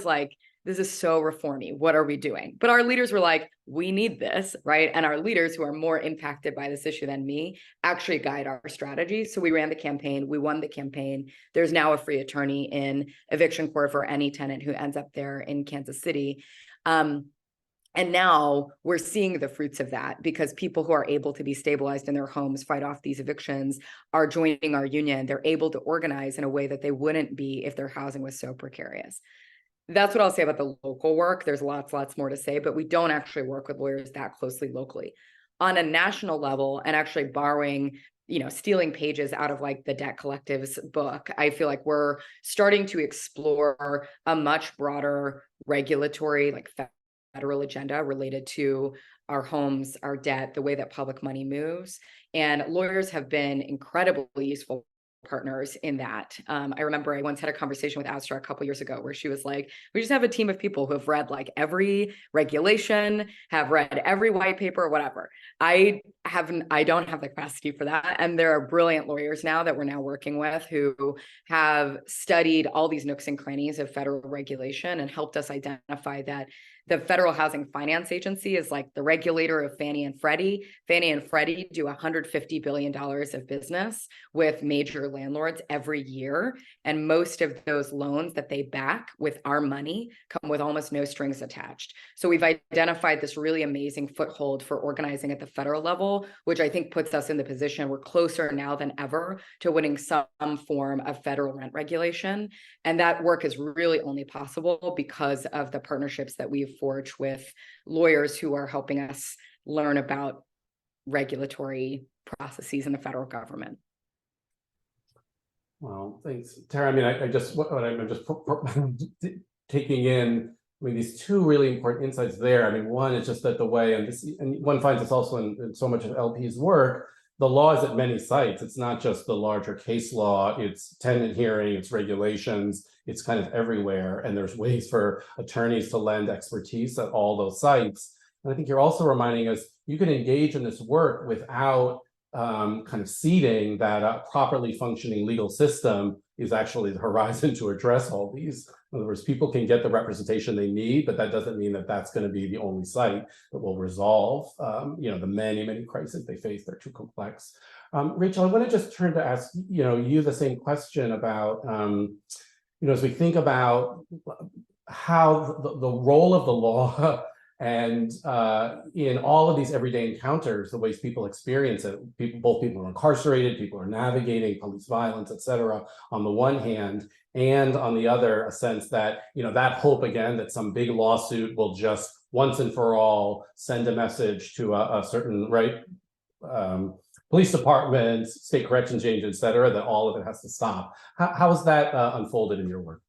like, this is so reformy. What are we doing? But our leaders were like, we need this, right? And our leaders, who are more impacted by this issue than me, actually guide our strategy. So we ran the campaign. We won the campaign. There's now a free attorney in eviction court for any tenant who ends up there in Kansas City. And now we're seeing the fruits of that, because people who are able to be stabilized in their homes, fight off these evictions, are joining our union. They're able to organize in a way that they wouldn't be if their housing was so precarious. That's what I'll say about the local work. There's lots more to say, but we don't actually work with lawyers that closely locally. On a national level, and actually borrowing, stealing pages out of like the Debt Collective's book, I feel like we're starting to explore a much broader regulatory, like federal agenda related to our homes, our debt, the way that public money moves. And lawyers have been incredibly useful partners in that. I remember I once had a conversation with Astra a couple years ago where she was like, we just have a team of people who have read like every regulation, have read every white paper or whatever. I don't have the capacity for that. And there are brilliant lawyers now that we're now working with who have studied all these nooks and crannies of federal regulation and helped us identify that the Federal Housing Finance Agency is like the regulator of Fannie and Freddie. Fannie and Freddie do $150 billion of business with major landlords every year. And most of those loans that they back with our money come with almost no strings attached. So we've identified this really amazing foothold for organizing at the federal level, which I think puts us in the position we're closer now than ever to winning some form of federal rent regulation. And that work is really only possible because of the partnerships that we've forged with lawyers who are helping us learn about regulatory processes in the federal government. Well, thanks, Tara. I mean, I'm just taking in, these two really important insights there. I mean, one is just that the way, and one finds this also in so much of LP's work, the law is at many sites. It's not just the larger case law, it's tenant hearing, it's regulations, it's kind of everywhere. And there's ways for attorneys to lend expertise at all those sites. And I think you're also reminding us, you can engage in this work without kind of ceding that a properly functioning legal system is actually the horizon to address all these. In other words, people can get the representation they need, but that doesn't mean that that's going to be the only site that will resolve, the many crises they face. They're too complex. Rachel, I want to just turn to ask, you the same question about, as we think about how the role of the law and in all of these everyday encounters, the ways people experience it, both people are incarcerated, people are navigating police violence, et cetera, on the one hand, and on the other, a sense that, that hope again, that some big lawsuit will just once and for all send a message to a certain, police departments, state corrections agents, et cetera, that all of it has to stop. How is that unfolded in your work?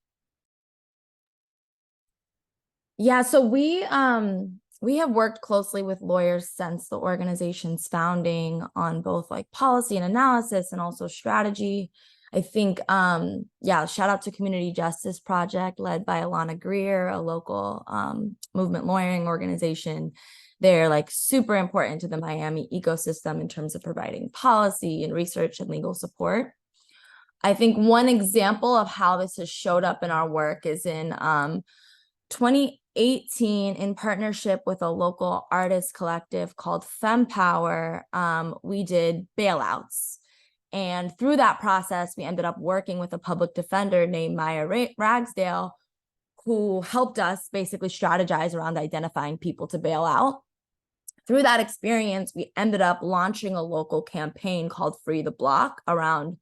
Yeah, so we have worked closely with lawyers since the organization's founding on both like policy and analysis and also strategy. I think, shout out to Community Justice Project led by Alana Greer, a local movement lawyering organization. They're like super important to the Miami ecosystem in terms of providing policy and research and legal support. I think one example of how this has showed up in our work is in 2018, in partnership with a local artist collective called FemPower, we did bailouts. And through that process, we ended up working with a public defender named Maya Ragsdale, who helped us basically strategize around identifying people to bail out. Through that experience, we ended up launching a local campaign called Free the Block around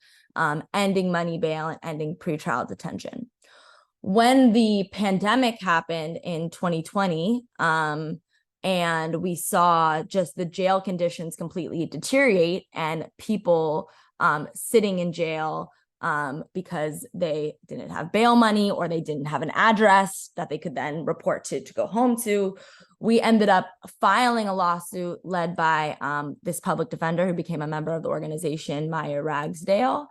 ending money bail and ending pretrial detention. When the pandemic happened in 2020, and we saw just the jail conditions completely deteriorate and people sitting in jail because they didn't have bail money or they didn't have an address that they could then report to go home to, we ended up filing a lawsuit led by this public defender who became a member of the organization, Maya Ragsdale.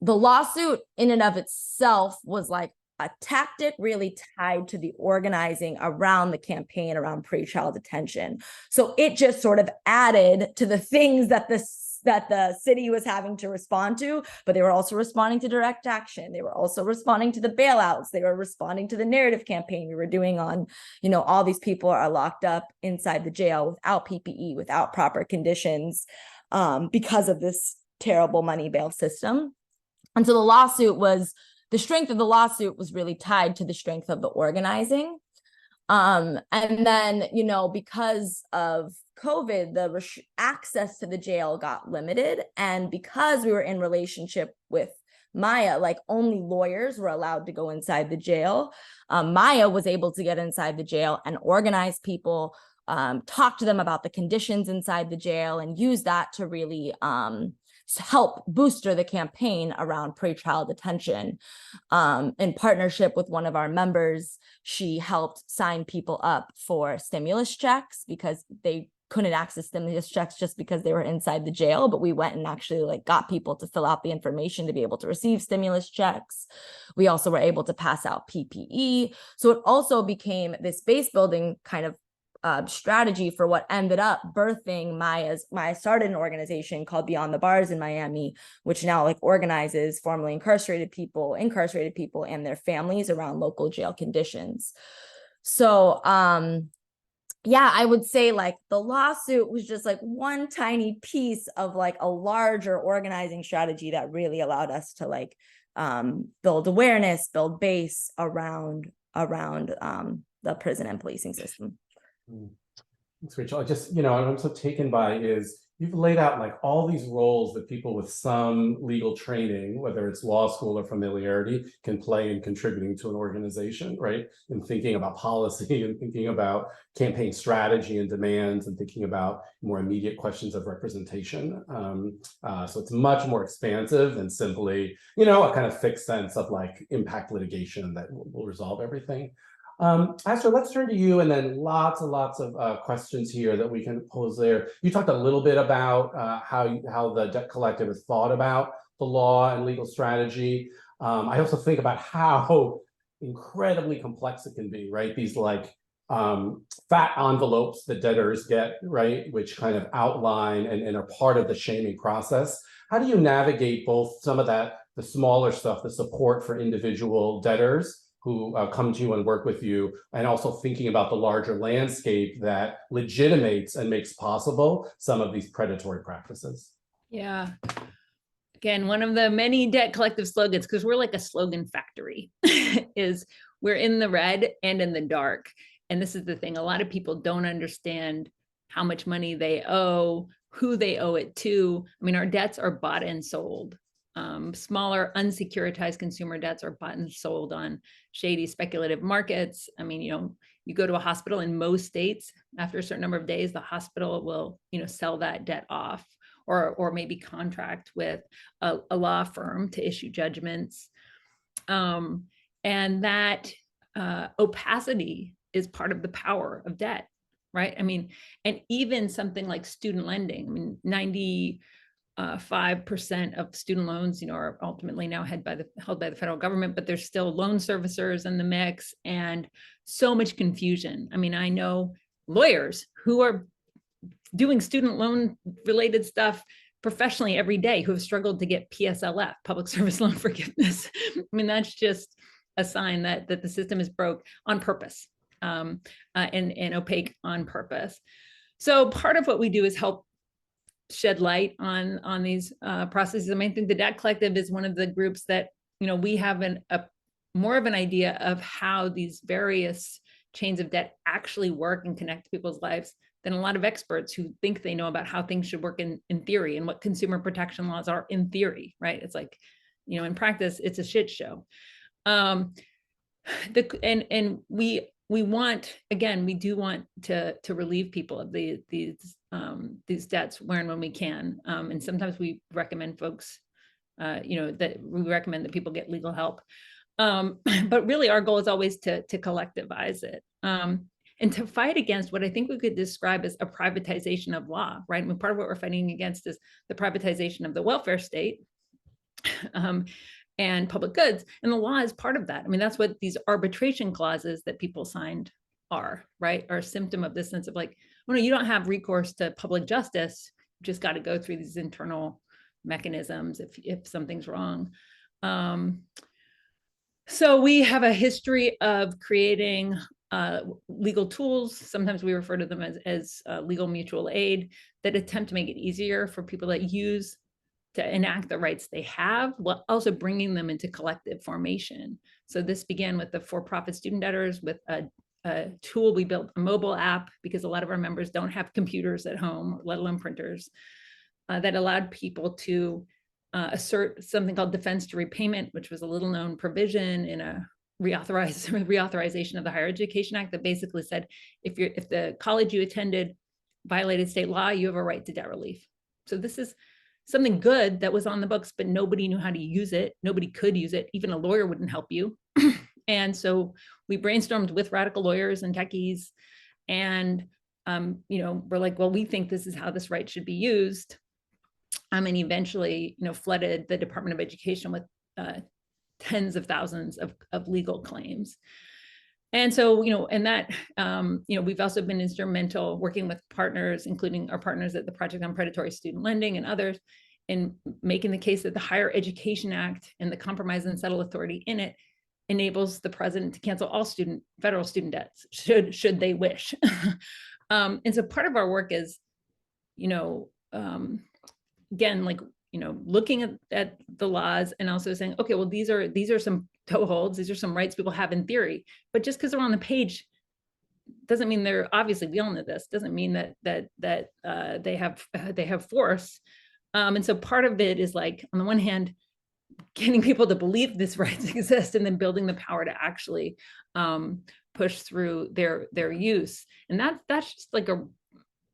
The lawsuit in and of itself was like a tactic really tied to the organizing around the campaign around pretrial detention. So it just sort of added to the things that the city was having to respond to, but they were also responding to direct action. They were also responding to the bailouts. They were responding to the narrative campaign we were doing on, all these people are locked up inside the jail without PPE, without proper conditions, because of this terrible money bail system. And so the strength of the lawsuit was really tied to the strength of the organizing. And then, because of COVID, the access to the jail got limited. And because we were in relationship with Maya, like only lawyers were allowed to go inside the jail. Maya was able to get inside the jail and organize people, talk to them about the conditions inside the jail, and use that to really help booster the campaign around pretrial detention. In partnership with one of our members, she helped sign people up for stimulus checks because they couldn't access stimulus checks just because they were inside the jail, but we went and actually got people to fill out the information to be able to receive stimulus checks. We also were able to pass out PPE. So it also became this base building kind of strategy for what ended up birthing Maya started an organization called Beyond the Bars in Miami, which now organizes formerly incarcerated people and their families around local jail conditions. So yeah, I would say the lawsuit was just one tiny piece of a larger organizing strategy that really allowed us to build awareness, build base around the prison and policing system. Thanks, Rachel. What I'm so taken by is you've laid out all these roles that people with some legal training, whether it's law school or familiarity, can play in contributing to an organization, right? In thinking about policy and thinking about campaign strategy and demands and thinking about more immediate questions of representation. So it's much more expansive than simply, a kind of fixed sense of impact litigation that will resolve everything. Astra, let's turn to you, and then lots and lots of questions here that we can pose there. You talked a little bit about how the Debt Collective has thought about the law and legal strategy. I also think about how incredibly complex it can be, right? These fat envelopes that debtors get, right, which kind of outline and are part of the shaming process. How do you navigate both some of that, the smaller stuff, the support for individual debtors who come to you and work with you, and also thinking about the larger landscape that legitimates and makes possible some of these predatory practices? Yeah. Again, one of the many Debt Collective slogans, because we're like a slogan factory, is we're in the red and in the dark. And this is the thing, a lot of people don't understand how much money they owe, who they owe it to. I mean, our debts are bought and sold. Smaller unsecuritized consumer debts are bought and sold on shady speculative markets. I mean, you go to a hospital in most states, after a certain number of days, the hospital will, sell that debt off, or maybe contract with a law firm to issue judgments. And that opacity is part of the power of debt, right? I mean, and even something like student lending, I mean, 95% of student loans, are ultimately now held by the federal government, but there's still loan servicers in the mix, and so much confusion. I mean, I know lawyers who are doing student loan related stuff professionally every day who have struggled to get PSLF, public service loan forgiveness. I mean, that's just a sign that the system is broke on purpose, and opaque on purpose. So part of what we do is help shed light on these processes. I mean, I think the Debt Collective is one of the groups that, we have more of an idea of how these various chains of debt actually work and connect to people's lives than a lot of experts who think they know about how things should work in theory and what consumer protection laws are in theory, right? It's like, in practice, it's a shit show. We want, again, we do want to relieve people of these debts where and when we can. And sometimes we recommend folks, that we recommend that people get legal help. But really our goal is always to collectivize it. And to fight against what I think we could describe as a privatization of law, right? I mean, part of what we're fighting against is the privatization of the welfare state, and public goods. And the law is part of that. I mean, that's what these arbitration clauses that people signed are, right? Are a symptom of this sense of like, well, no, you don't have recourse to public justice. You just got to go through these internal mechanisms if something's wrong. So we have a history of creating legal tools. Sometimes we refer to them as legal mutual aid that attempt to make it easier for people that use to enact the rights they have, while also bringing them into collective formation. So this began with the for-profit student debtors with a tool. We built a mobile app because a lot of our members don't have computers at home, let alone printers, that allowed people to assert something called defense to repayment, which was a little known provision in a reauthorization of the Higher Education Act that basically said, if the college you attended violated state law, you have a right to debt relief. So this is something good that was on the books, but nobody knew how to use it. Nobody could use it. Even a lawyer wouldn't help you. And so we brainstormed with radical lawyers and techies, and we're like, well, we think this is how this right should be used. And eventually, flooded the Department of Education with tens of thousands of legal claims. And so, and that, we've also been instrumental working with partners, including our partners at the Project on Predatory Student Lending and others, in making the case that the Higher Education Act and the Compromise and Settle Authority in it enables the president to cancel all federal student debts, should they wish. And so part of our work is, again, like, looking at the laws and also saying, okay, well, these are some toeholds, these are some rights people have in theory, but just because they're on the page doesn't mean they're, obviously we all know this, doesn't mean that they have force. And so part of it is like, on the one hand, getting people to believe these rights exist, and then building the power to actually push through their use. And that's just like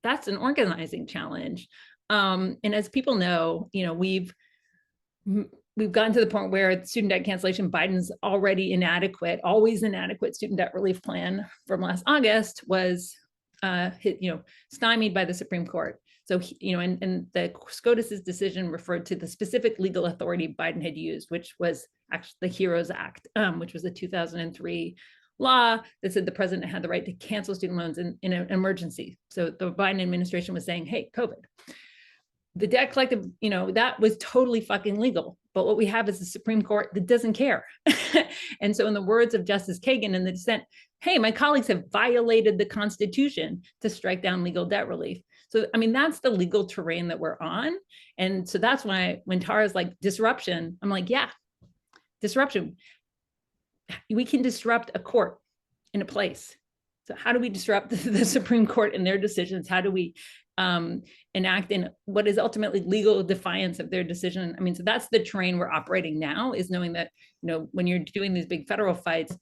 that's an organizing challenge. And as people know, we've gotten to the point where student debt cancellation, Biden's already always inadequate student debt relief plan from last August was, stymied by the Supreme Court. So, and the SCOTUS's decision referred to the specific legal authority Biden had used, which was actually the HEROES Act, which was a 2003 law that said the president had the right to cancel student loans in an emergency. So the Biden administration was saying, hey, COVID. The Debt Collective, that was totally fucking legal. But what we have is the Supreme Court that doesn't care. And so in the words of Justice Kagan in the dissent, hey, my colleagues have violated the Constitution to strike down legal debt relief. So, that's the legal terrain that we're on. And so that's why when Tara's like disruption, I'm like, yeah, disruption. We can disrupt a court in a place. So how do we disrupt the Supreme Court and their decisions? How do we enact in what is ultimately legal defiance of their decision? So that's the terrain we're operating now, is knowing that, when you're doing these big federal fights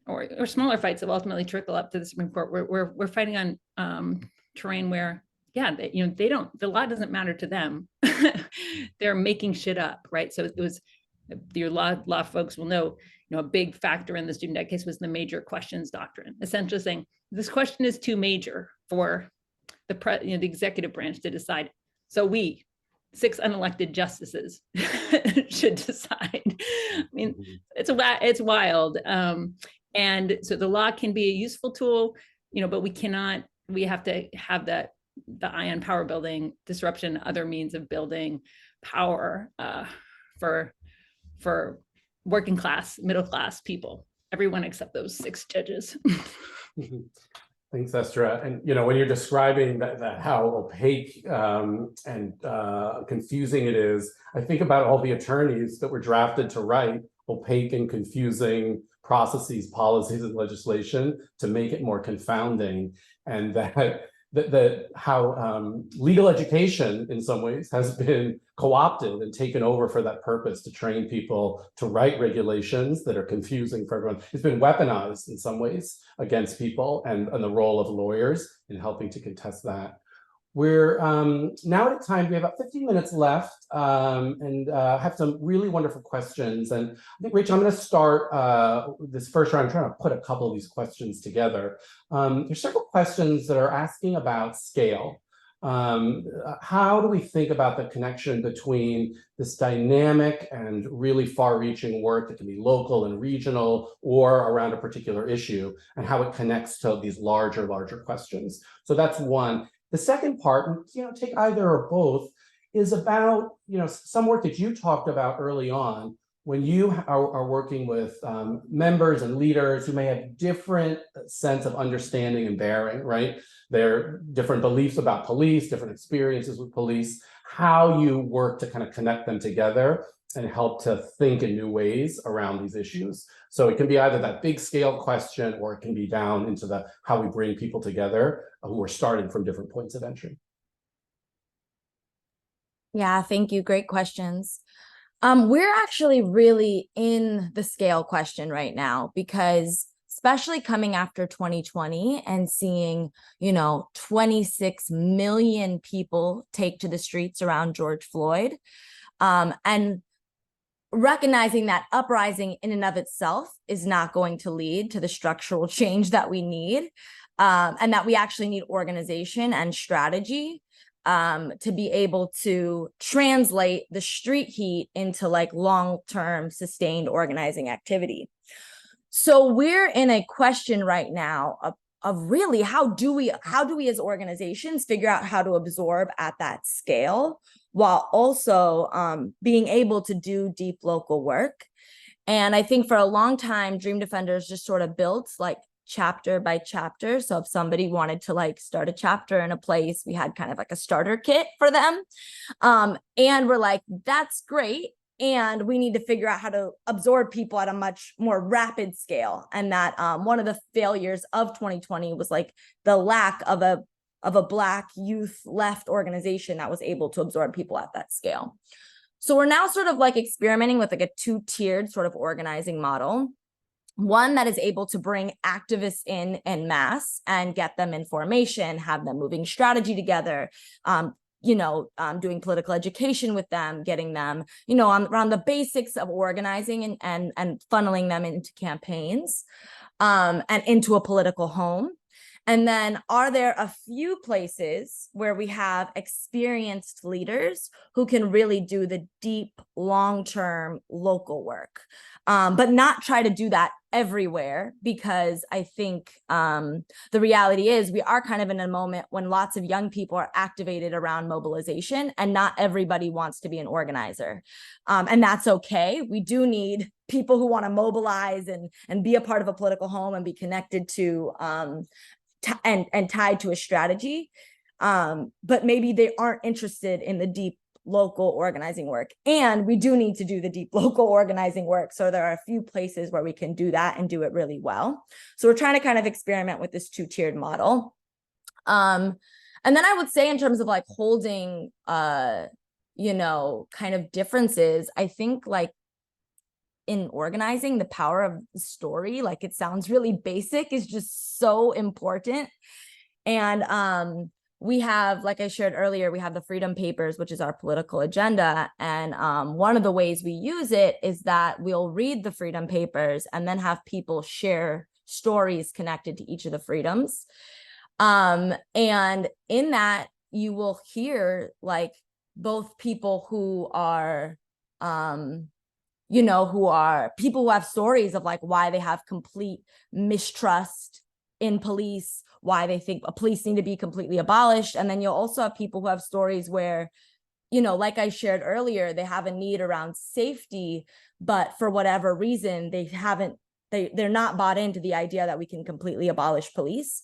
or smaller fights that will ultimately trickle up to the Supreme Court, we're fighting on terrain where, yeah, the law doesn't matter to them. They're making shit up, right? So it was, your law folks will know, a big factor in the student debt case was the major questions doctrine, essentially saying this question is too major for the executive branch to decide. So we, 6 unelected justices, should decide. It's wild. And so the law can be a useful tool, but we have to have the eye on power building, disruption, other means of building power for working class, middle class people, everyone except those 6 judges. Thanks, Astra. And when you're describing that how opaque and confusing it is, I think about all the attorneys that were drafted to write opaque and confusing processes, policies, and legislation to make it more confounding, and that how legal education in some ways has been co-opted and taken over for that purpose, to train people to write regulations that are confusing for everyone. It's been weaponized in some ways against people, and the role of lawyers in helping to contest that. We're now at a time, we have about 15 minutes left, and have some really wonderful questions. And I think, Rachel, I'm going to start this first round. I'm trying to put a couple of these questions together. There's several questions that are asking about scale. How do we think about the connection between this dynamic and really far-reaching work that can be local and regional or around a particular issue, and how it connects to these larger questions? So that's one. The second part, and take either or both, is about some work that you talked about early on, when you are working with members and leaders who may have different sense of understanding and bearing, right? Their different beliefs about police, different experiences with police, how you work to kind of connect them together and help to think in new ways around these issues. So it can be either that big scale question, or it can be down into the how we bring people together who are starting from different points of entry. Yeah, thank you. Great questions. We're actually really in the scale question right now, because especially coming after 2020 and seeing, 26 million people take to the streets around George Floyd, and recognizing that uprising in and of itself is not going to lead to the structural change that we need, and that we actually need organization and strategy to be able to translate the street heat into long-term sustained organizing activity. So we're in a question right now of really how do we as organizations figure out how to absorb at that scale, while also being able to do deep local work. And I think for a long time, Dream Defenders just sort of built chapter by chapter. So if somebody wanted to start a chapter in a place, we had kind of a starter kit for them. And we're that's great. And we need to figure out how to absorb people at a much more rapid scale. And that one of the failures of 2020 was the lack of a Black youth left organization that was able to absorb people at that scale. So we're now sort of experimenting with a 2-tiered sort of organizing model. One that is able to bring activists in en masse and get them in formation, have them moving strategy together, doing political education with them, getting them, around the basics of organizing and funneling them into campaigns, and into a political home. And then are there a few places where we have experienced leaders who can really do the deep, long-term local work, but not try to do that everywhere? Because I think the reality is we are kind of in a moment when lots of young people are activated around mobilization, and not everybody wants to be an organizer. And that's okay. We do need people who want to mobilize and be a part of a political home and be connected to and tied to a strategy, but maybe they aren't interested in the deep local organizing work. And we do need to do the deep local organizing work. So there are a few places where we can do that and do it really well. So we're trying to kind of experiment with this 2-tiered model. And then I would say, in terms of holding, kind of differences, I think in organizing, the power of the story, it sounds really basic, is just so important. And we have, like I shared earlier, we have the Freedom Papers, which is our political agenda. And one of the ways we use it is that we'll read the Freedom Papers and then have people share stories connected to each of the freedoms. And in that, you will hear both people who are people who have stories of why they have complete mistrust in police, why they think police need to be completely abolished. And then you'll also have people who have stories where you know, like I shared earlier, they have a need around safety, but for whatever reason, they're not bought into the idea that we can completely abolish police.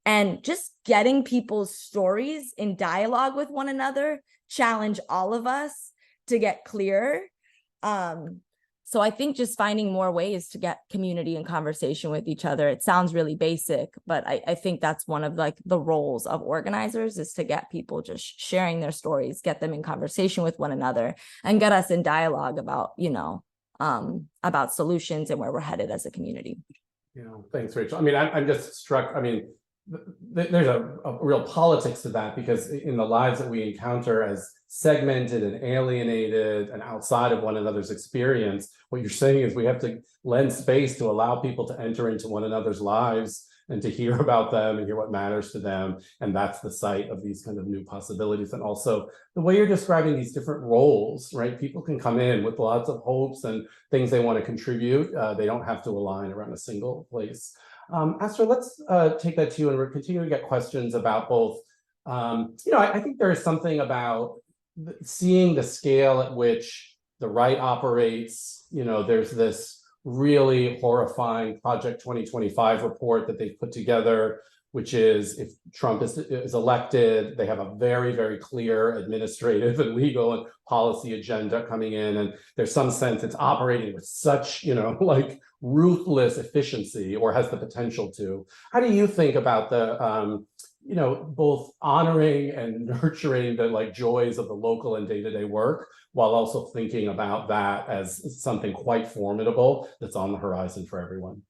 And just getting people's stories in dialogue with one another challenge all of us to get clearer. So I think just finding more ways to get community and conversation with each other. It sounds really basic, but I think that's one of like the roles of organizers, is to get people just sharing their stories, get them in conversation with one another, and get us in dialogue about, you know, about solutions and where we're headed as a community. You know, thanks, Rachel. I mean, I'm just struck. I mean, there's a real politics to that, because in the lives that we encounter as segmented and alienated and outside of one another's experience, what you're saying is we have to lend space to allow people to enter into one another's lives and to hear about them and hear what matters to them. And that's the site of these kind of new possibilities. And also the way you're describing these different roles, right? People can come in with lots of hopes and things they want to contribute. They don't have to align around a single place. Astra, let's take that to you, and we're continuing to get questions about both. You know, I think there is something about seeing the scale at which the right operates. You know, there's this really horrifying Project 2025 report that they've put together, which is, if Trump is elected, they have a very, very clear administrative and legal and policy agenda coming in. And there's some sense it's operating with such, you know, like ruthless efficiency, or has the potential to. How do you think about the, you know, both honoring and nurturing the like joys of the local and day-to-day work, while also thinking about that as something quite formidable that's on the horizon for everyone?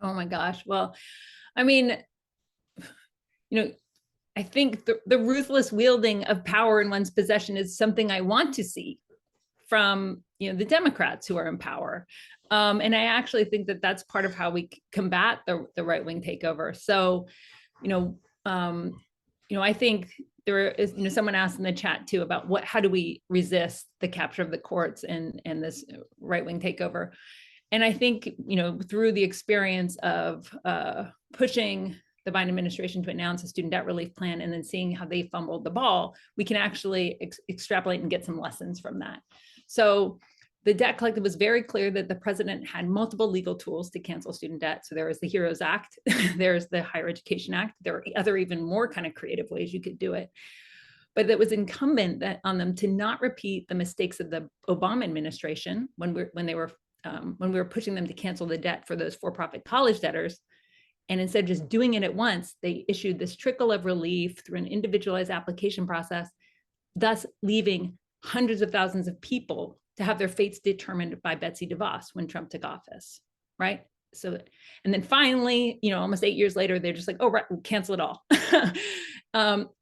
Oh my gosh. Well, I mean, you know, I think the ruthless wielding of power in one's possession is something I want to see from, you know, the Democrats who are in power. And I actually think that that's part of how we combat the right-wing takeover. So, you know, I think there is, you know, someone asked in the chat too about how do we resist the capture of the courts and this right-wing takeover. And I think, you know, through the experience of pushing the Biden administration to announce a student debt relief plan and then seeing how they fumbled the ball, we can actually extrapolate and get some lessons from that. So the debt collective was very clear that the president had multiple legal tools to cancel student debt. So there was the HEROES Act, there's the Higher Education Act, there are other even more kind of creative ways you could do it. But it was incumbent on them to not repeat the mistakes of the Obama administration when we were pushing them to cancel the debt for those for-profit college debtors. And instead of just doing it at once, they issued this trickle of relief through an individualized application process, thus leaving hundreds of thousands of people to have their fates determined by Betsy DeVos when Trump took office, right? So, and then finally, you know, almost 8 years later, they're just like, oh, right, we'll cancel it all.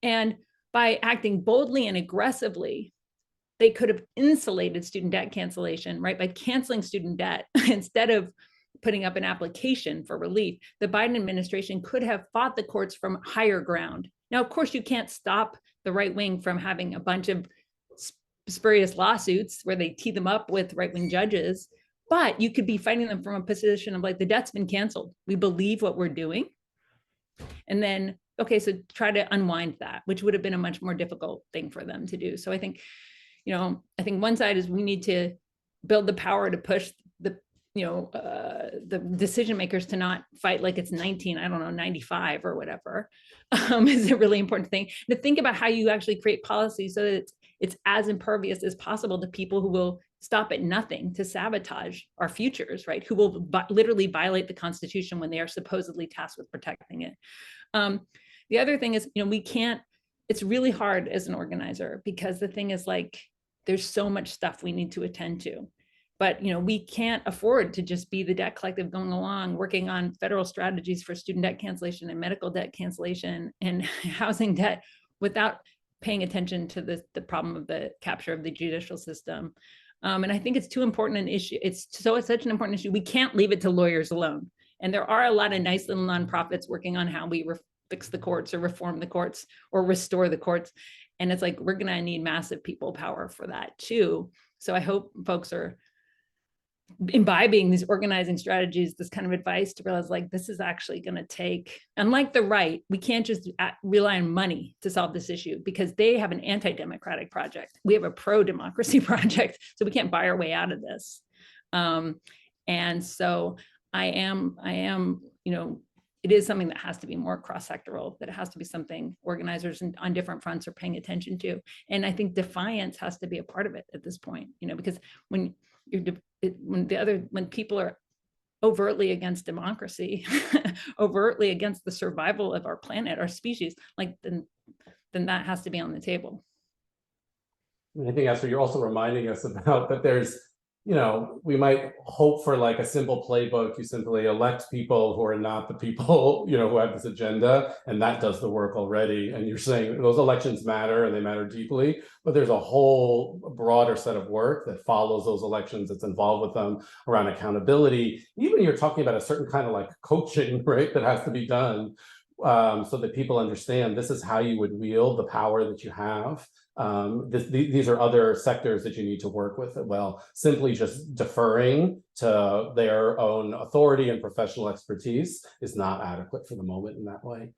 And by acting boldly and aggressively, they could have insulated student debt cancellation, right? By canceling student debt instead of putting up an application for relief, the Biden administration could have fought the courts from higher ground. Now, of course, you can't stop the right wing from having a bunch of spurious lawsuits where they tee them up with right-wing judges, but you could be fighting them from a position of like, the debt's been canceled. We believe what we're doing. And then, okay, so try to unwind that, which would have been a much more difficult thing for them to do. So I think, you know, I think one side is we need to build the power to push the decision makers to not fight like it's 95 or whatever, is a really important thing. To think about how you actually create policy so that it's as impervious as possible to people who will stop at nothing to sabotage our futures, right? Who will literally violate the Constitution when they are supposedly tasked with protecting it. The other thing is, you know, it's really hard as an organizer, because the thing is, like, there's so much stuff we need to attend to. But, you know, we can't afford to just be the debt collective going along, working on federal strategies for student debt cancellation and medical debt cancellation and housing debt without paying attention to the problem of the capture of the judicial system. And I think it's too important an issue. It's such an important issue. We can't leave it to lawyers alone. And there are a lot of nice little nonprofits working on how we fix the courts or reform the courts or restore the courts. And it's like, we're going to need massive people power for that too. So I hope folks are imbibing these organizing strategies, this kind of advice, to realize like this is actually going to take, unlike the right, we can't just rely on money to solve this issue, because they have an anti-democratic project. We have a pro-democracy project, so we can't buy our way out of this. And so I am, it is something that has to be more cross-sectoral, that it has to be something organizers on different fronts are paying attention to. And I think defiance has to be a part of it at this point, because when when people are overtly against democracy, overtly against the survival of our planet, our species, like then that has to be on the table. I think, Astra, you're also reminding us about that there's, we might hope for like a simple playbook. You simply elect people who are not the people, who have this agenda, and that does the work already. And you're saying those elections matter, and they matter deeply, but there's a whole broader set of work that follows those elections, that's involved with them, around accountability. Even you're talking about a certain kind of like coaching, right, that has to be done, so that people understand this is how you would wield the power that you have. These are other sectors that you need to work with. Well, simply just deferring to their own authority and professional expertise is not adequate for the moment in that way.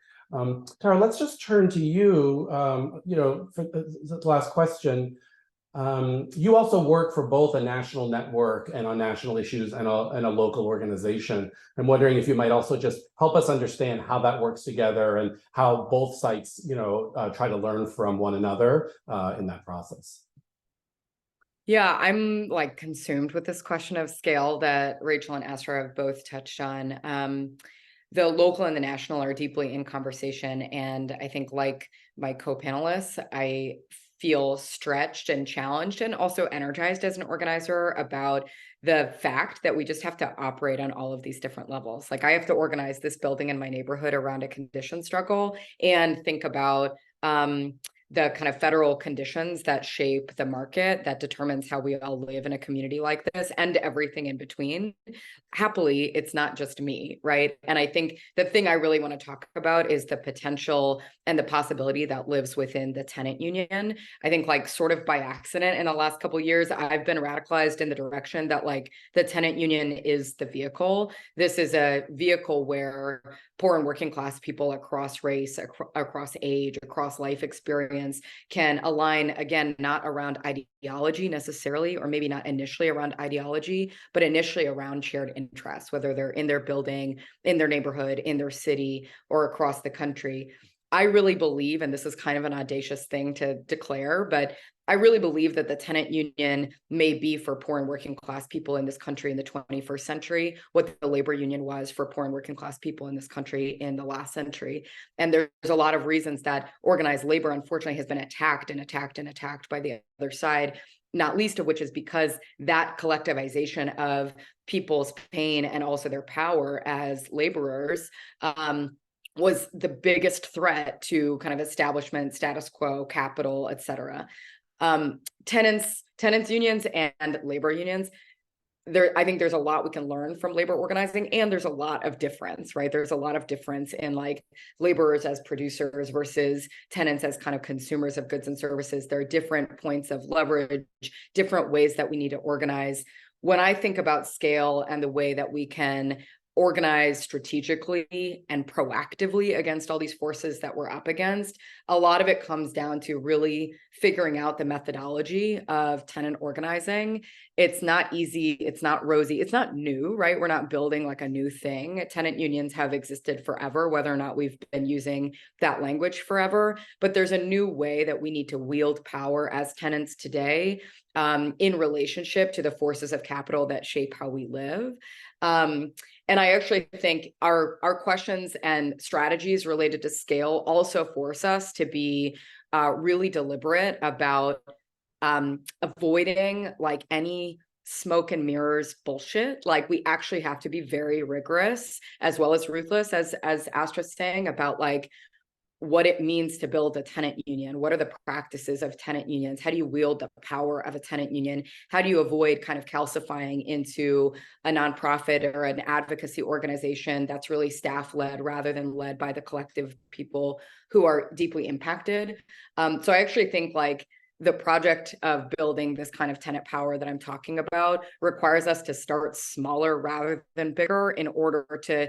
Tara, let's just turn to you, for the last question. You also work for both a national network and on national issues and a local organization. I'm wondering if you might also just help us understand how that works together and how both sites, try to learn from one another in that process. Yeah, I'm like consumed with this question of scale that Rachel and Astra have both touched on. The local and the national are deeply in conversation. And I think, like my co-panelists, I feel stretched and challenged and also energized as an organizer about the fact that we just have to operate on all of these different levels. Like, I have to organize this building in my neighborhood around a condition struggle and think about the kind of federal conditions that shape the market that determines how we all live in a community like this, and everything in between. Happily, it's not just me, right? And I think the thing I really want to talk about is the potential and the possibility that lives within the tenant union. I think, like, sort of by accident in the last couple of years, I've been radicalized in the direction that, like, the tenant union is the vehicle. This is a vehicle where poor and working class people across race, across age, across life experience can align, again, not around ideology necessarily, or maybe not initially around ideology, but initially around shared interests, whether they're in their building, in their neighborhood, in their city, or across the country. I really believe, and this is kind of an audacious thing to declare, but I really believe that the tenant union may be for poor and working class people in this country in the 21st century what the labor union was for poor and working class people in this country in the last century. And there's a lot of reasons that organized labor, unfortunately, has been attacked and attacked and attacked by the other side, not least of which is because that collectivization of people's pain and also their power as laborers was the biggest threat to kind of establishment, status quo, capital, et cetera. Tenants unions and labor unions, I think there's a lot we can learn from labor organizing, and there's a lot of difference, right? There's a lot of difference in, like, laborers as producers versus tenants as kind of consumers of goods and services. There are different points of leverage, different ways that we need to organize. When I think about scale and the way that we can organize strategically and proactively against all these forces that we're up against, a lot of it comes down to really figuring out the methodology of tenant organizing. It's not easy, it's not rosy, it's not new, right? We're not building like a new thing. Tenant unions have existed forever, whether or not we've been using that language forever, but there's a new way that we need to wield power as tenants today, in relationship to the forces of capital that shape how we live. And I actually think our questions and strategies related to scale also force us to be really deliberate about avoiding, like, any smoke and mirrors bullshit. Like, we actually have to be very rigorous as well as ruthless, as Astra's saying, about, like, what it means to build a tenant union. What are the practices of tenant unions? How do you wield the power of a tenant union? How do you avoid kind of calcifying into a nonprofit or an advocacy organization that's really staff-led rather than led by the collective people who are deeply impacted? So I actually think, like, the project of building this kind of tenant power that I'm talking about requires us to start smaller rather than bigger in order to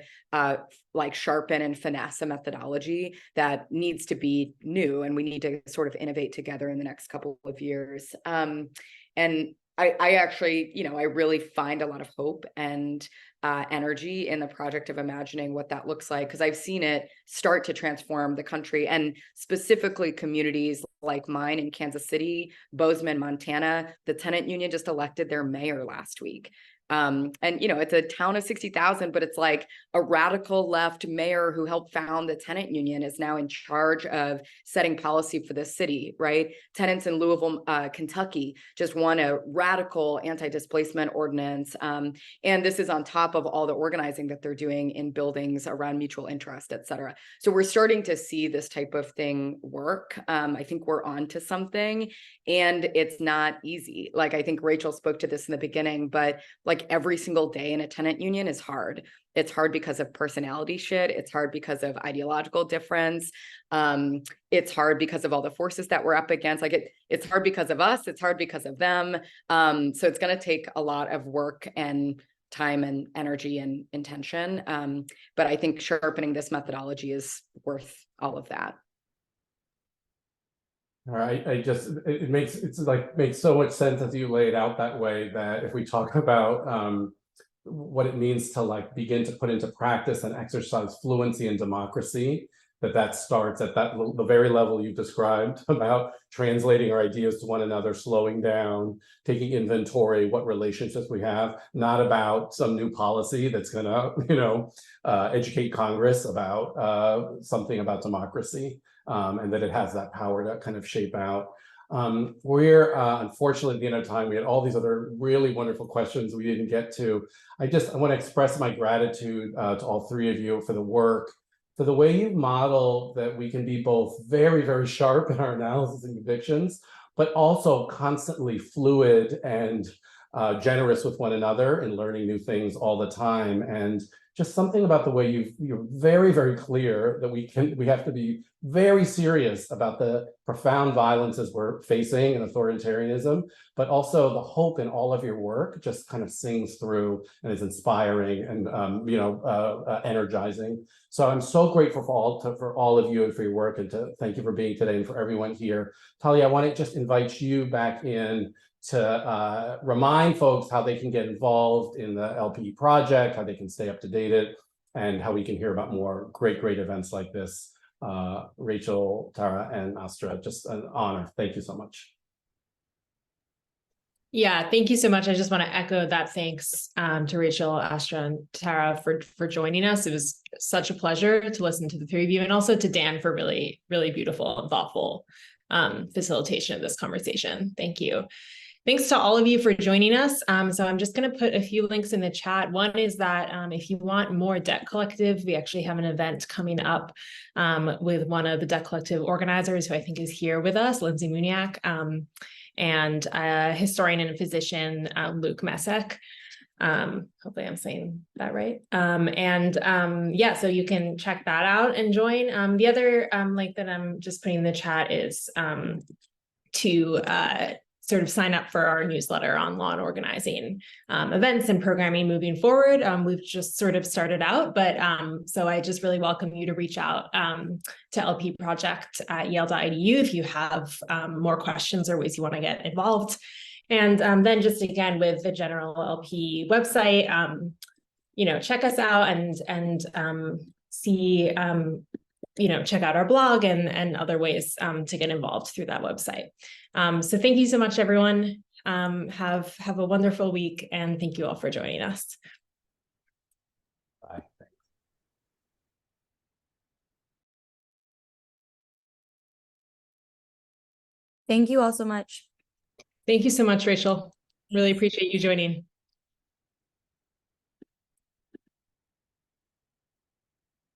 like sharpen and finesse a methodology that needs to be new, and we need to sort of innovate together in the next couple of years. And I actually, you know, I really find a lot of hope and energy in the project of imagining what that looks like, because I've seen it start to transform the country, and specifically communities like mine in Kansas City, Bozeman, Montana. The tenant union just elected their mayor last week. And, you know, it's a town of 60,000, but it's like a radical left mayor who helped found the tenant union is now in charge of setting policy for the city, right? Tenants in Louisville, Kentucky just won a radical anti-displacement ordinance. And this is on top of all the organizing that they're doing in buildings around mutual interest, et cetera. So we're starting to see this type of thing work. I think we're on to something, and it's not easy. Like, I think Rachel spoke to this in the beginning, but like every single day in a tenant union is hard. It's hard because of personality shit. It's hard because of ideological difference. It's hard because of all the forces that we're up against. Like it's hard because of us. It's hard because of them. So it's going to take a lot of work and time and energy and intention. But I think sharpening this methodology is worth all of that. All right, it makes so much sense as you lay it out that way, that if we talk about what it means to like begin to put into practice and exercise fluency in democracy, that starts at the very level you described about translating our ideas to one another, slowing down, taking inventory, what relationships we have, not about some new policy that's gonna, you know, educate Congress about something about democracy. And that it has that power to kind of shape out. We're unfortunately at the end of time. We had all these other really wonderful questions we didn't get to. I want to express my gratitude to all three of you for the work, for the way you model that we can be both very, very sharp in our analysis and convictions, but also constantly fluid and generous with one another and learning new things all the time. And just something about the way you're very, very clear that we have to be very serious about the profound violences we're facing and authoritarianism, but also the hope in all of your work just kind of sings through and is inspiring and energizing. So I'm so grateful for all of you and for your work, and to thank you for being today, and for everyone here. Talia, I want to just invite you back in to remind folks how they can get involved in the LP project, how they can stay up to date, and how we can hear about more great events like this. Rachel, Tara, and Astra, just an honor. Thank you so much. Yeah, thank you so much. I just want to echo that thanks to Rachel, Astra, and Tara for joining us. It was such a pleasure to listen to the three of you, and also to Dan for really, really beautiful and thoughtful facilitation of this conversation. Thank you. Thanks to all of you for joining us. So I'm just going to put a few links in the chat. One is that if you want more Debt Collective, we actually have an event coming up with one of the Debt Collective organizers, who I think is here with us, Lindsay Muniak, and historian and physician, Luke Messick. Hopefully I'm saying that right. Yeah, so you can check that out and join. The other link that I'm just putting in the chat is to sort of sign up for our newsletter on law and organizing events and programming moving forward. We've just sort of started out, but so I just really welcome you to reach out to LP Project at yale.edu if you have more questions or ways you want to get involved. And then just again, with the general LP website, check us out and see, check out our blog and other ways to get involved through that website. So thank you so much, everyone. Have a wonderful week, and thank you all for joining us. Bye. Thank you all so much. Thank you so much, Rachel. Really appreciate you joining.